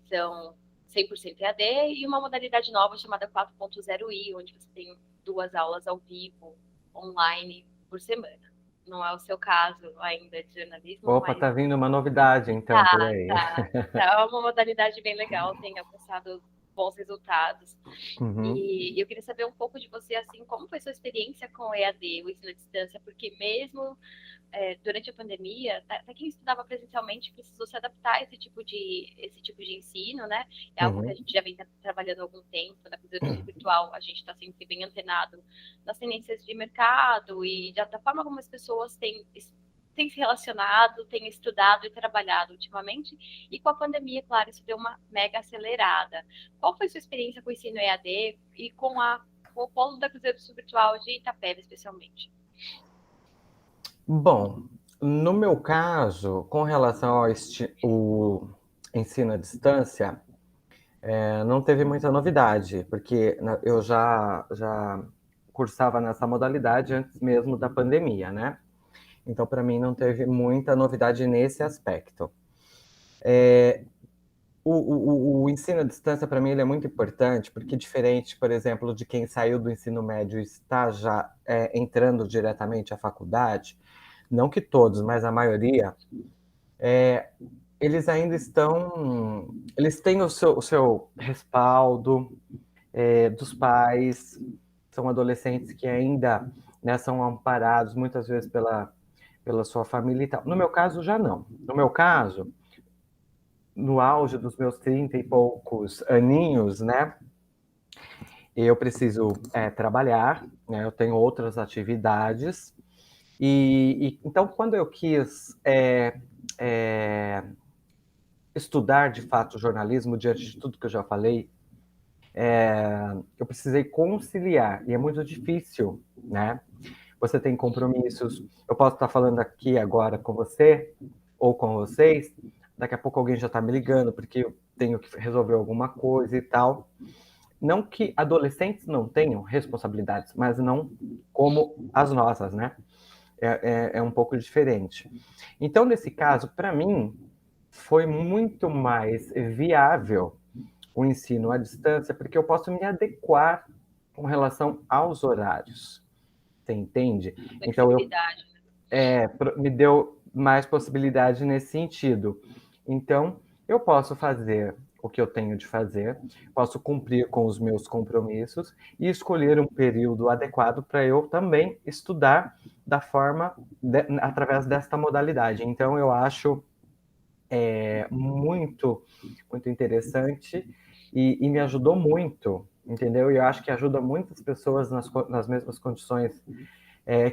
são 100% EAD e uma modalidade nova chamada 4.0i, onde você tem 2 aulas ao vivo, online, por semana. Não é o seu caso ainda de jornalismo, Opa, mas tá vindo uma novidade então por tá, aí. tá. É uma modalidade bem legal, tem alcançado bons resultados. Uhum. E eu queria saber um pouco de você, assim, como foi sua experiência com o EAD, o ensino à distância, porque mesmo durante a pandemia, até quem estudava presencialmente precisou se adaptar a esse tipo de ensino, né? É algo que a Uhum. gente já vem trabalhando há algum tempo, na Cruzeiro do Sul Virtual, a gente está sempre bem antenado nas tendências de mercado e da forma como as pessoas têm se relacionado, têm estudado e trabalhado ultimamente, e com a pandemia, claro, isso deu uma mega acelerada. Qual foi sua experiência com o ensino EAD e com o polo da Cruzeiro do Sul Virtual de Itapeva, especialmente? Bom, no meu caso, com relação ao o ensino à distância, Não teve muita novidade, porque eu já cursava nessa modalidade antes mesmo da pandemia, né? Então, para mim, não teve muita novidade nesse aspecto. O ensino à distância, para mim, ele é muito importante, porque diferente, por exemplo, de quem saiu do ensino médio e está já entrando diretamente à faculdade, não que todos, mas a maioria, eles ainda estão... Eles têm o seu respaldo dos pais, são adolescentes que ainda, né, são amparados muitas vezes pela sua família e tal. No meu caso, já não. No meu caso, no auge dos meus 30 e poucos aninhos, né, eu preciso trabalhar, né, eu tenho outras atividades, então, quando eu quis estudar, de fato, jornalismo, diante de tudo que eu já falei, eu precisei conciliar, e é muito difícil, né? Você tem compromissos, eu posso estar falando aqui agora com você, ou com vocês, daqui a pouco alguém já está me ligando, porque eu tenho que resolver alguma coisa e tal. Não que adolescentes não tenham responsabilidades, mas não como as nossas, né? É um pouco diferente. Então, nesse caso, para mim, foi muito mais viável o ensino à distância, porque eu posso me adequar com relação aos horários. Você entende? Então, Flexibilidade. me deu mais possibilidade nesse sentido. Então, eu posso fazer o que eu tenho de fazer, posso cumprir com os meus compromissos e escolher um período adequado para eu também estudar da forma, através desta modalidade. Então, eu acho muito, muito interessante e me ajudou muito, entendeu? E eu acho que ajuda muitas pessoas nas mesmas condições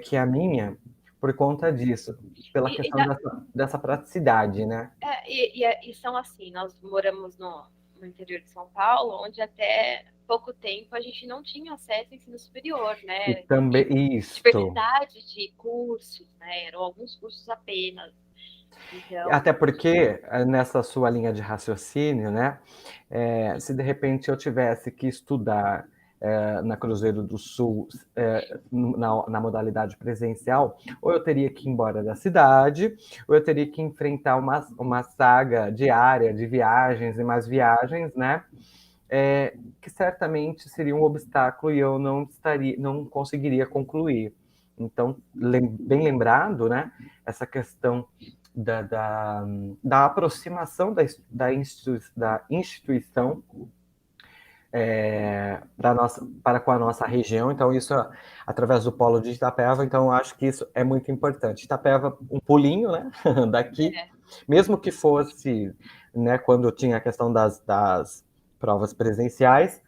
que a minha, por conta disso, pela E, e, questão dessa praticidade, né? e são assim, nós moramos no interior de São Paulo, onde até pouco tempo a gente não tinha acesso ao ensino superior, E né? também isto, Diversidade de cursos, né? Eram alguns cursos apenas. Então, até porque nessa sua linha de raciocínio, né? Se de repente eu tivesse que estudar na Cruzeiro do Sul na modalidade presencial, ou eu teria que ir embora da cidade, ou eu teria que enfrentar uma saga diária de viagens e mais viagens, né? Que certamente seria um obstáculo e eu não conseguiria concluir. Então, bem lembrado, né? Essa questão da aproximação da instituição para com a nossa região. Então, isso através do polo de Itapeva. Então, eu acho que isso é muito importante. Itapeva, um pulinho, né? Daqui, mesmo que fosse, né? Quando tinha a questão das provas presenciais,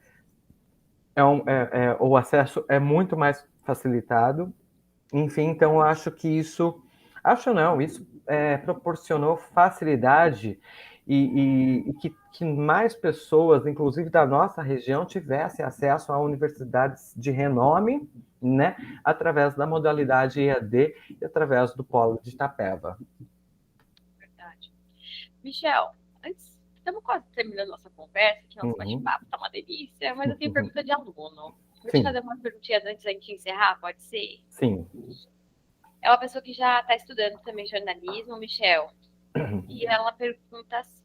o acesso é muito mais facilitado. Enfim, então eu acho que isso proporcionou facilidade e que mais pessoas, inclusive da nossa região, tivessem acesso a universidades de renome, né, através da modalidade EAD e através do Polo de Itapeva. verdade. Michel, antes, estamos quase terminando nossa conversa, que nosso Uhum. bate-papo tá uma delícia, mas eu tenho pergunta de aluno. Vou te Sim, fazer umas perguntinhas antes da gente encerrar, pode ser? sim. É uma pessoa que já está estudando também jornalismo, Michel, e ela pergunta assim,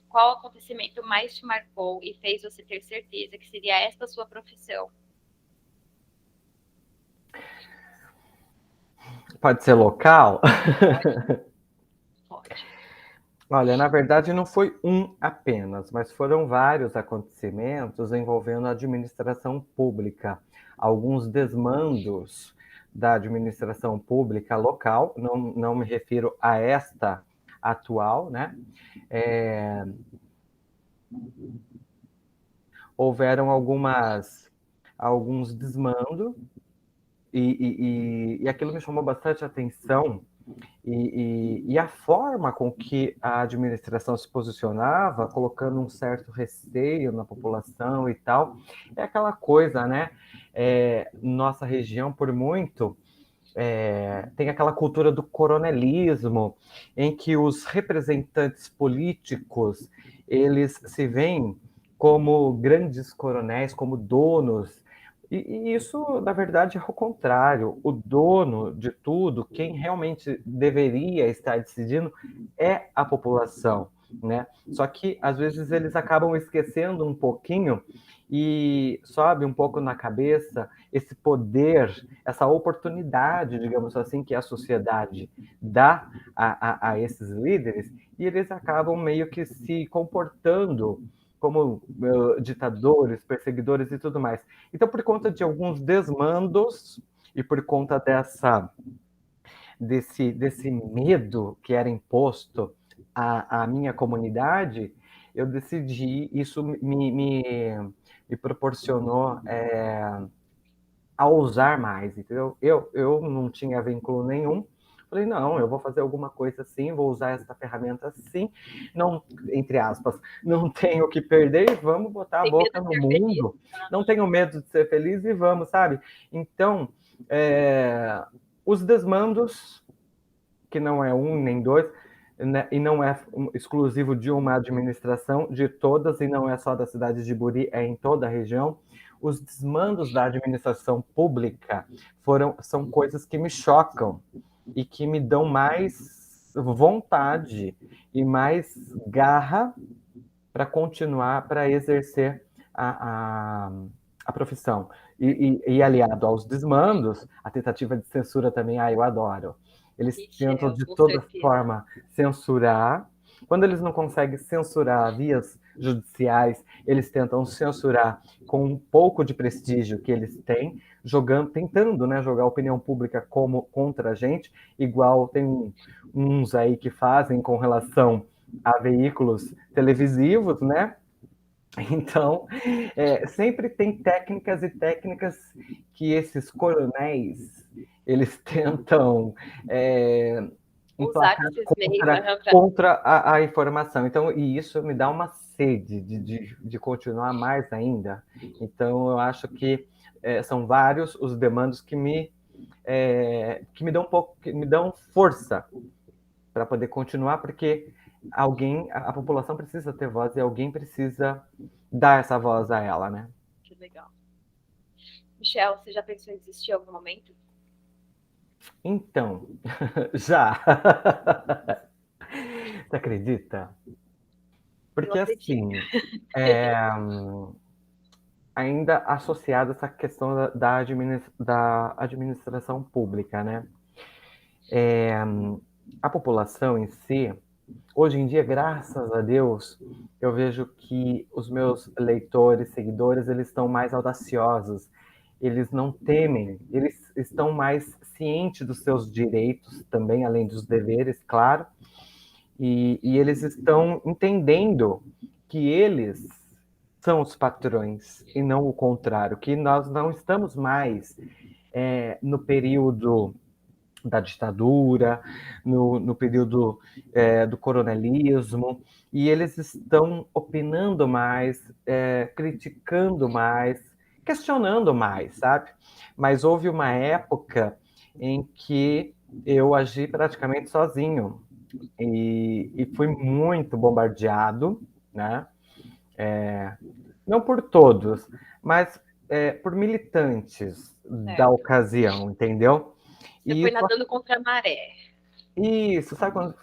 qual acontecimento mais te marcou e fez você ter certeza que seria esta a sua profissão? Pode ser local? Pode, pode. Olha, na verdade não foi um apenas, mas foram vários acontecimentos envolvendo a administração pública, alguns desmandos da administração pública local, não me refiro a esta atual, né? Houveram alguns desmandos e aquilo me chamou bastante atenção. E a forma com que a administração se posicionava, colocando um certo receio na população e tal, é aquela coisa, né? Nossa região, por muito, tem aquela cultura do coronelismo, em que os representantes políticos, eles se veem como grandes coronéis, como donos. E isso, na verdade, é o contrário. O dono de tudo, quem realmente deveria estar decidindo, é a população, né? Só que, às vezes, eles acabam esquecendo um pouquinho e sobe um pouco na cabeça esse poder, essa oportunidade, digamos assim, que a sociedade dá a esses líderes, e eles acabam meio que se comportando como ditadores, perseguidores e tudo mais. Então, por conta de alguns desmandos e por conta desse medo que era imposto à minha comunidade, eu decidi, isso me proporcionou a ousar mais, entendeu? Eu não tinha vínculo nenhum, falei, não, eu vou fazer alguma coisa assim, vou usar essa ferramenta assim, não, entre aspas, não tenho o que perder, vamos botar a Tem medo boca de no ser feliz. mundo, não tenho medo de ser feliz e vamos, sabe? Então, os desmandos, que não é um nem dois, né, e não é exclusivo de uma administração, de todas, e não é só da cidade de Buri, é em toda a região. Os desmandos da administração pública são coisas que me chocam e que me dão mais vontade e mais garra para continuar, para exercer a profissão. E aliado aos desmandos, a tentativa de censura também, eu adoro. Eles tentam Michel, de com toda certeza. forma censurar. Quando eles não conseguem censurar vias judiciais, eles tentam censurar com um pouco de prestígio que eles têm, tentando, né, jogar a opinião pública como contra a gente, igual tem uns aí que fazem com relação a veículos televisivos, né? Então, sempre tem técnicas e técnicas que esses coronéis, eles tentam Usar emplacar desses meios contra a informação. Então, e isso me dá uma sede de continuar mais ainda. Então, eu acho que são vários os demandos que me dão um pouco, que me dão força para poder continuar, porque a população precisa ter voz e alguém precisa dar essa voz a ela, né? Que legal. Michel, você já pensou em desistir em algum momento? Então, já. Você acredita? Eu Porque acredito. assim, é, ainda associado a essa questão da administração pública, né? A população em si, hoje em dia, graças a Deus, eu vejo que os meus leitores, seguidores, eles estão mais audaciosos, eles não temem, eles estão mais cientes dos seus direitos também, além dos deveres, claro, e eles estão entendendo que eles são os patrões e não o contrário, que nós não estamos mais no período da ditadura, no período do coronelismo, e eles estão opinando mais, criticando mais, questionando mais, sabe? Mas houve uma época em que eu agi praticamente sozinho e fui muito bombardeado, né? Não por todos, mas por militantes da Certo. ocasião, entendeu? Você E foi isso nadando contra a maré. Isso, sabe quando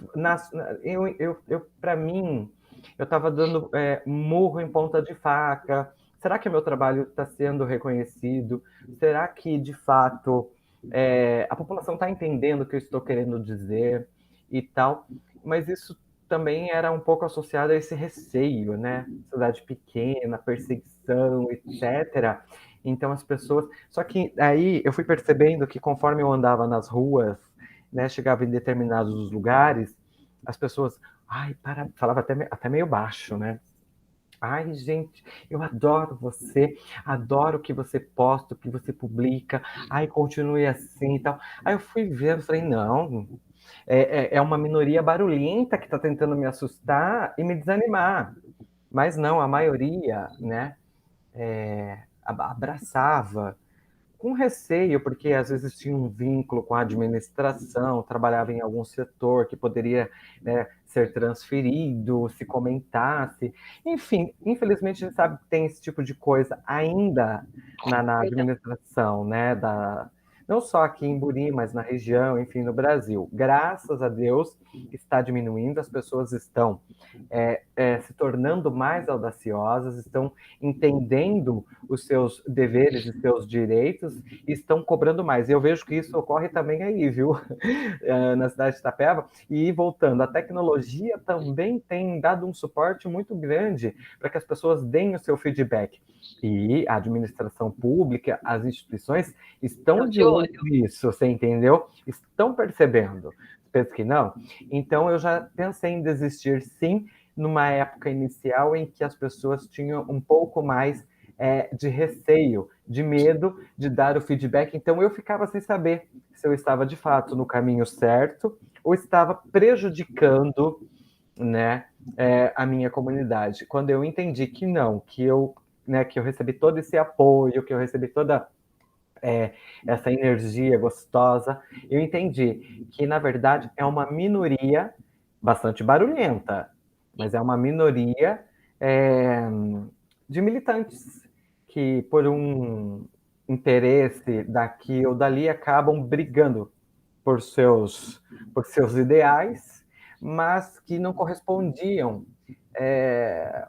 para mim, eu estava dando murro em ponta de faca. Será que o meu trabalho está sendo reconhecido? Será que, de fato, a população está entendendo o que eu estou querendo dizer e tal? Mas isso também era um pouco associado a esse receio, né? Cidade pequena, perseguição, etc. Então as pessoas. Só que aí eu fui percebendo que conforme eu andava nas ruas, né, chegava em determinados lugares, as pessoas, falava até meio baixo, né? Ai, gente, eu adoro você, adoro o que você posta, o que você publica, ai, continue assim e tal. Aí eu fui vendo, falei, não, é uma minoria barulhenta que está tentando me assustar e me desanimar. Mas não, a maioria, né, abraçava com receio, porque às vezes tinha um vínculo com a administração, trabalhava em algum setor que poderia, né, ser transferido, se comentasse. Enfim, infelizmente a gente sabe que tem esse tipo de coisa ainda na Verdade. administração, né, não só aqui em Buri, mas na região, enfim, no Brasil. Graças a Deus está diminuindo, as pessoas estão se tornando mais audaciosas, estão entendendo os seus deveres e seus direitos e estão cobrando mais. Eu vejo que isso ocorre também aí, viu? Na cidade de Itapeva. E voltando, a tecnologia também tem dado um suporte muito grande para que as pessoas deem o seu feedback. E a administração pública, as instituições estão Então, de de olho olho. nisso, você entendeu? Estão percebendo. Pensa que não? Então eu já pensei em desistir, sim, numa época inicial em que as pessoas tinham um pouco mais de receio, de medo de dar o feedback. Então eu ficava sem saber se eu estava de fato no caminho certo ou estava prejudicando, né, a minha comunidade. Quando eu entendi que não, que eu recebi todo esse apoio, que eu recebi toda essa energia gostosa, eu entendi que, na verdade, é uma minoria bastante barulhenta, mas é uma minoria é, de militantes que, por um interesse daqui ou dali, acabam brigando por seus ideais, mas que não correspondiam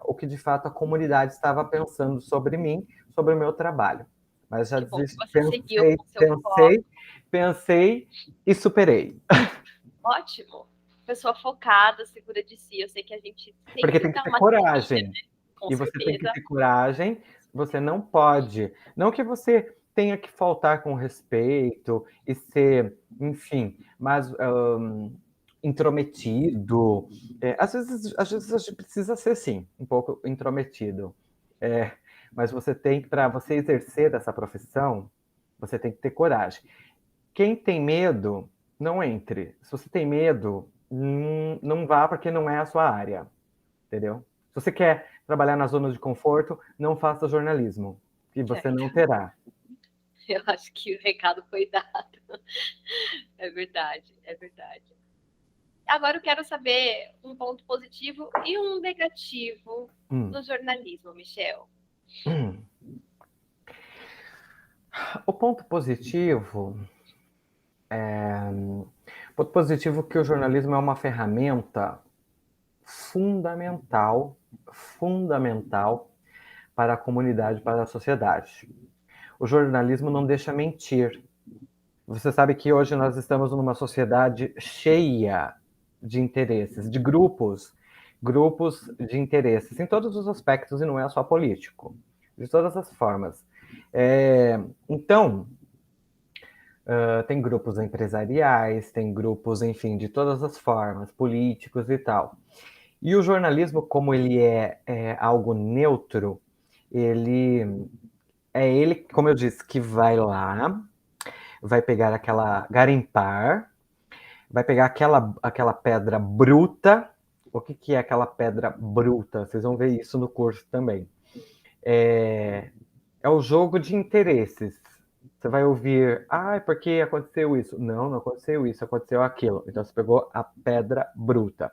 o que de fato a comunidade estava pensando sobre mim, sobre o meu trabalho. Mas já Que bom que desisti, você seguiu com o seu foco. pensei e superei. Ótimo. Pessoa focada, segura de si. Eu sei que a gente Porque sempre tem que dá ter uma tremida, coragem. né? Com E você tem que certeza. ter coragem, você não pode. Não que você tenha que faltar com respeito e ser, enfim, mas intrometido. Às vezes a gente precisa ser, sim, um pouco intrometido. É, mas para você exercer essa profissão, você tem que ter coragem. Quem tem medo, não entre. Se você tem medo, não vá porque não é a sua área, entendeu? Se você quer trabalhar na zona de conforto, não faça jornalismo, que você não Certo. terá. Eu acho que o recado foi dado. É verdade, é verdade. Agora eu quero saber um ponto positivo e um negativo Hum. no jornalismo, Michel. Hum. O ponto positivo é que o jornalismo é uma ferramenta fundamental, fundamental para a comunidade, para a sociedade. O jornalismo não deixa mentir. Você sabe que hoje nós estamos numa sociedade cheia de interesses, de grupos de interesses, em todos os aspectos, e não é só político, de todas as formas. Então, tem grupos empresariais, tem grupos, enfim, de todas as formas, políticos e tal. E o jornalismo, como ele é algo neutro, ele, como eu disse, que vai lá, vai pegar garimpar, vai pegar aquela pedra bruta. O que é aquela pedra bruta? Vocês vão ver isso no curso também. É o jogo de interesses. Você vai ouvir, por que aconteceu isso? Não aconteceu isso, aconteceu aquilo. Então você pegou a pedra bruta.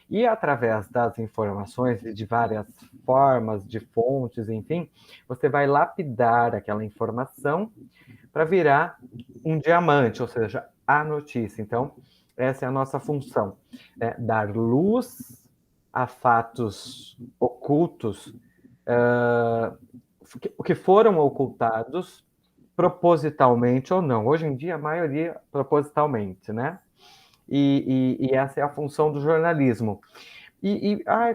E através das informações e de várias formas, de fontes, enfim, você vai lapidar aquela informação para virar um diamante, ou seja, a notícia. Então, essa é a nossa função, dar luz a fatos ocultos, o que foram ocultados propositalmente ou não. Hoje em dia, a maioria propositalmente, né? E essa é a função do jornalismo.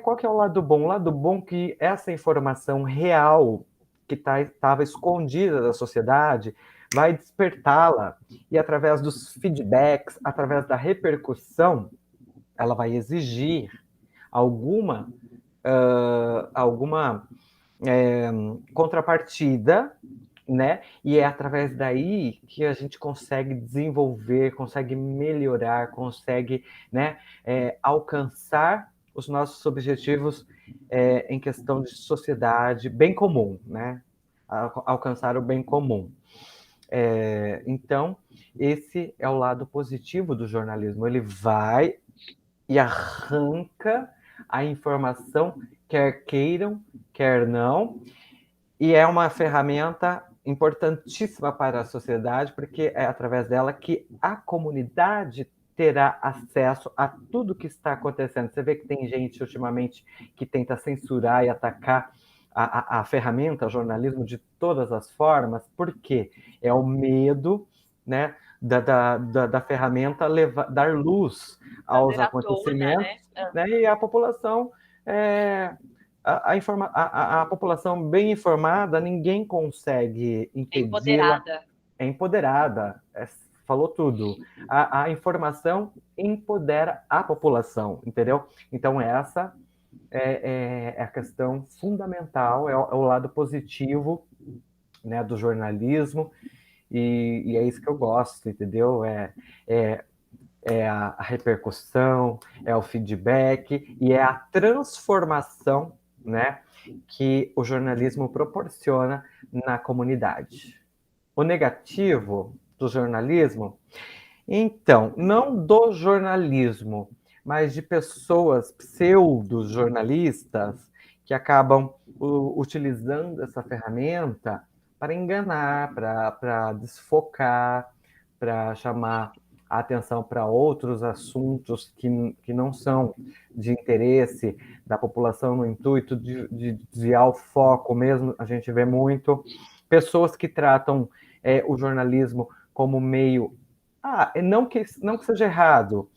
Qual que é o lado bom? O lado bom é que essa informação real que estava escondida da sociedade vai despertá-la e através dos feedbacks, através da repercussão, ela vai exigir alguma contrapartida, né? E é através daí que a gente consegue desenvolver, consegue melhorar, consegue, né, alcançar os nossos objetivos em questão de sociedade, bem comum, né? Alcançar o bem comum. Então, esse é o lado positivo do jornalismo. Ele vai e arranca a informação, quer queiram, quer não, e é uma ferramenta importantíssima para a sociedade, porque é através dela que a comunidade terá acesso a tudo que está acontecendo. Você vê que tem gente ultimamente que tenta censurar e atacar a ferramenta, o jornalismo, de todas as formas, porque é o medo, né, da ferramenta dar luz aos Trazer à tona, acontecimentos, né? né, e a população a população bem informada, ninguém consegue É impedi-la, empoderada. é empoderada, falou tudo. A informação empodera a população, entendeu? Então, essa é a questão fundamental, é o lado positivo, né, do jornalismo, e é isso que eu gosto, entendeu? É, a repercussão, é o feedback e é a transformação, né, que o jornalismo proporciona na comunidade. O negativo do jornalismo, então, não do jornalismo, mas de pessoas pseudo-jornalistas que acabam utilizando essa ferramenta para enganar, para desfocar, para chamar a atenção para outros assuntos que não são de interesse da população, no intuito de desviar o foco mesmo. A gente vê muito pessoas que tratam o jornalismo como meio. Não que seja errado,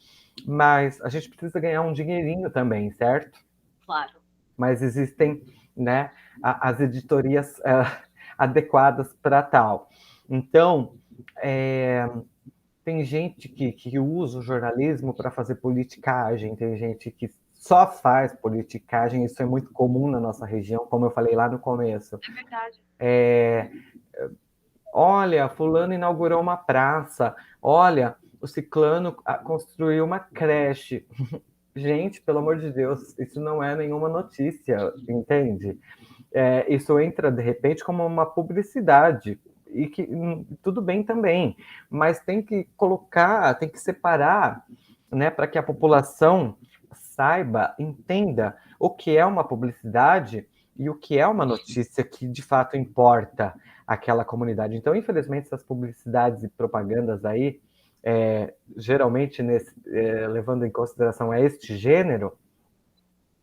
mas a gente precisa ganhar um dinheirinho também, certo? Claro. Mas existem, né, as editorias adequadas para tal. Então, tem gente que usa o jornalismo para fazer politicagem, tem gente que só faz politicagem, isso é muito comum na nossa região, como eu falei lá no começo. É verdade. Olha, fulano inaugurou uma praça, olha, o ciclano construiu uma creche. Gente, pelo amor de Deus, isso não é nenhuma notícia, entende? Isso entra, de repente, como uma publicidade, e que tudo bem também, mas tem que colocar, tem que separar, né, para que a população saiba, entenda o que é uma publicidade e o que é uma notícia que de fato importa àquela comunidade. Então, infelizmente, essas publicidades e propagandas aí, geralmente levando em consideração este gênero,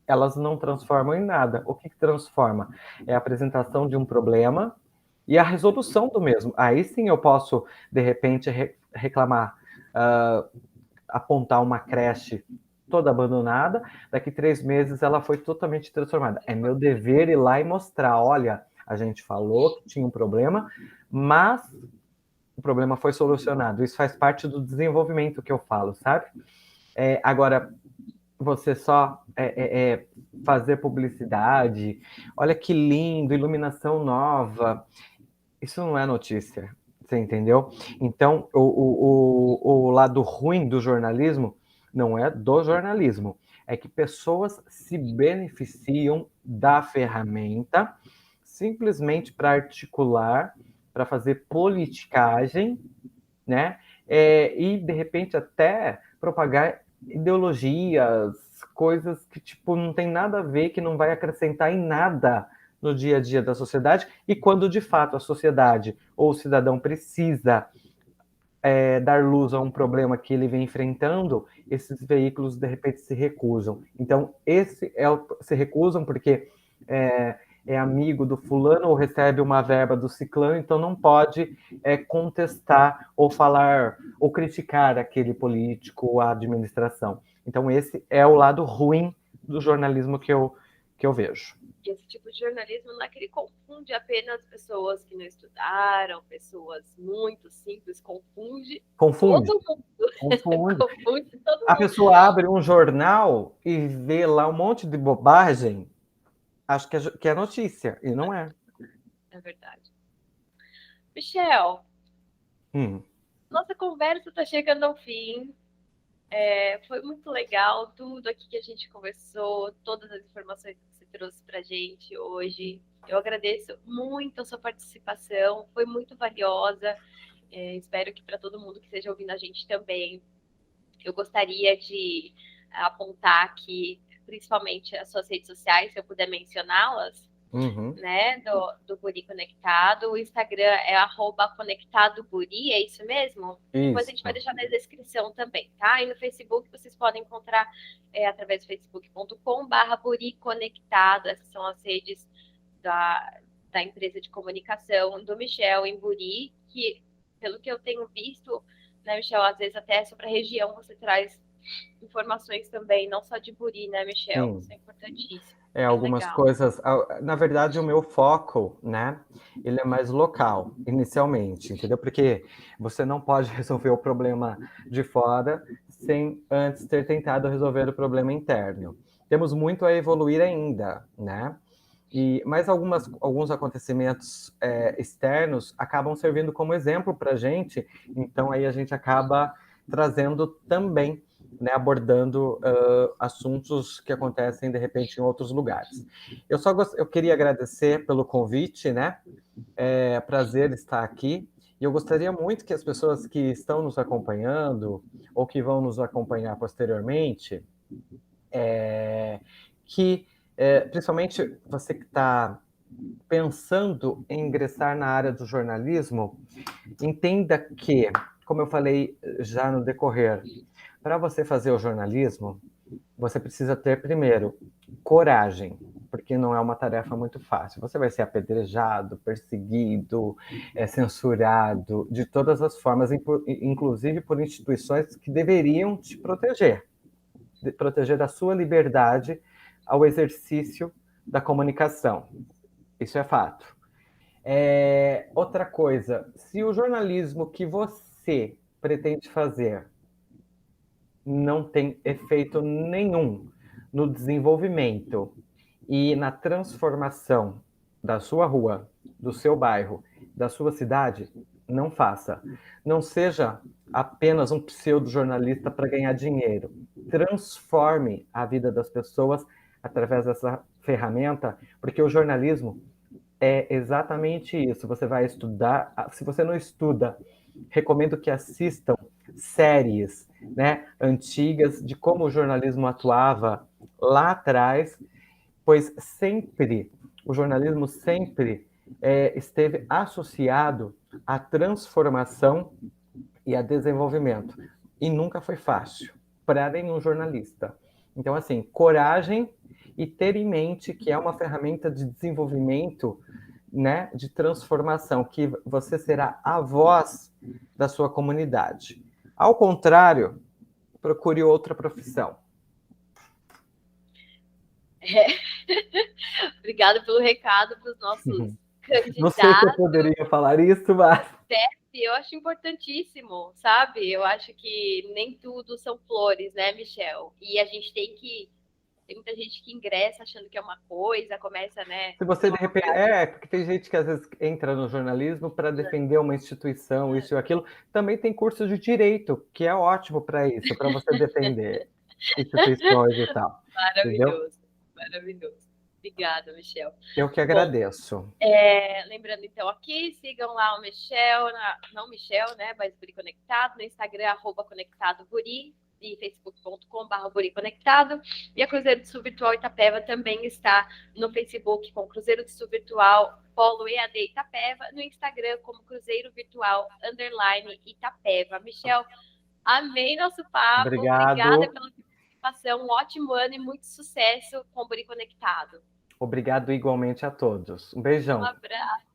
elas não transformam em nada. O que transforma? É a apresentação de um problema e a resolução do mesmo. Aí sim eu posso, de repente, reclamar, apontar uma creche toda abandonada, daqui 3 meses ela foi totalmente transformada. É meu dever ir lá e mostrar, olha, a gente falou que tinha um problema, mas o problema foi solucionado. Isso faz parte do desenvolvimento que eu falo, sabe? Agora, você só fazer publicidade, olha que lindo, iluminação nova, isso não é notícia, você entendeu? Então, o lado ruim do jornalismo não é do jornalismo, é que pessoas se beneficiam da ferramenta simplesmente para articular, para fazer politicagem, né? E de repente até propagar ideologias, coisas que tipo não tem nada a ver, que não vai acrescentar em nada no dia a dia da sociedade, e quando de fato a sociedade ou o cidadão precisa dar luz a um problema que ele vem enfrentando, esses veículos de repente se recusam. Então, se recusam porque é amigo do fulano ou recebe uma verba do ciclano, então não pode contestar ou falar ou criticar aquele político ou a administração. Então, esse é o lado ruim do jornalismo que eu vejo. Esse tipo de jornalismo não é que ele confunde apenas pessoas que não estudaram, pessoas muito simples, confunde Confunde. todo mundo. Confunde. Confunde todo A mundo. pessoa abre um jornal e vê lá um monte de bobagem, acho que é notícia, e não é. É verdade. Michel, Hum. nossa conversa está chegando ao fim. Foi muito legal tudo aqui que a gente conversou, todas as informações que você trouxe para a gente hoje. Eu agradeço muito a sua participação, foi muito valiosa. Espero que para todo mundo que esteja ouvindo a gente também. Eu gostaria de apontar aqui, principalmente as suas redes sociais, se eu puder mencioná-las, né, do Buri Conectado. O Instagram é @conectadoburi, é isso mesmo? Isso. Depois a gente vai deixar na descrição também, tá? E no Facebook vocês podem encontrar através do facebook.com/Buri Conectado. Essas são as redes da empresa de comunicação do Michel em Buri, que, pelo que eu tenho visto, né, Michel, às vezes até sobre a região você traz informações também, não só de Buri, né, Michel? Sim. Isso é importantíssimo. Algumas legal. coisas. Na verdade, o meu foco, né, ele é mais local, inicialmente, entendeu? Porque você não pode resolver o problema de fora sem antes ter tentado resolver o problema interno. Temos muito a evoluir ainda, né? Mas alguns acontecimentos externos acabam servindo como exemplo para a gente, então aí a gente acaba trazendo também, né, abordando assuntos que acontecem de repente em outros lugares. Eu queria agradecer pelo convite, né? É prazer estar aqui. E eu gostaria muito que as pessoas que estão nos acompanhando ou que vão nos acompanhar posteriormente, principalmente você que está pensando em ingressar na área do jornalismo, entenda que, como eu falei já no decorrer, para você fazer o jornalismo, você precisa ter, primeiro, coragem, porque não é uma tarefa muito fácil. Você vai ser apedrejado, perseguido, censurado, de todas as formas, inclusive por instituições que deveriam te proteger da sua liberdade ao exercício da comunicação. Isso é fato. Outra coisa, se o jornalismo que você pretende fazer não tem efeito nenhum no desenvolvimento e na transformação da sua rua, do seu bairro, da sua cidade, não faça. Não seja apenas um pseudo-jornalista para ganhar dinheiro. Transforme a vida das pessoas através dessa ferramenta, porque o jornalismo é exatamente isso. Você vai estudar. Se você não estuda, recomendo que assistam séries, né, antigas de como o jornalismo atuava lá atrás, pois o jornalismo sempre esteve associado à transformação e a desenvolvimento. E nunca foi fácil para nenhum jornalista. Então, assim, coragem e ter em mente que é uma ferramenta de desenvolvimento, né, de transformação, que você será a voz da sua comunidade. Ao contrário, procure outra profissão. Obrigada pelo recado para os nossos candidatos. Não sei se eu poderia falar isso, mas... Eu acho importantíssimo, sabe? Eu acho que nem tudo são flores, né, Michel? E a gente tem muita gente que ingressa achando que é uma coisa, começa, né? Se você de repente. Porque tem gente que às vezes entra no jornalismo para defender uma instituição, isso e aquilo. Também tem curso de direito, que é ótimo para isso, para você defender instituições e tal. Maravilhoso, entendeu? Maravilhoso. Obrigada, Michel. Eu que agradeço. Bom, lembrando, então, aqui, sigam lá o Michel, não Michel, né, mas Buri Conectado, no Instagram, @conectadoburi, e facebook.com/Buri Conectado. E a Cruzeiro do Sul Virtual Itapeva também está no Facebook com Cruzeiro do Sul Virtual Polo EAD Itapeva, no Instagram como Cruzeiro Virtual _Itapeva. Michel, amei nosso papo. Obrigado. Obrigada pela participação. Um ótimo ano e muito sucesso com o Buri Conectado. Obrigado igualmente a todos. Um beijão. Um abraço.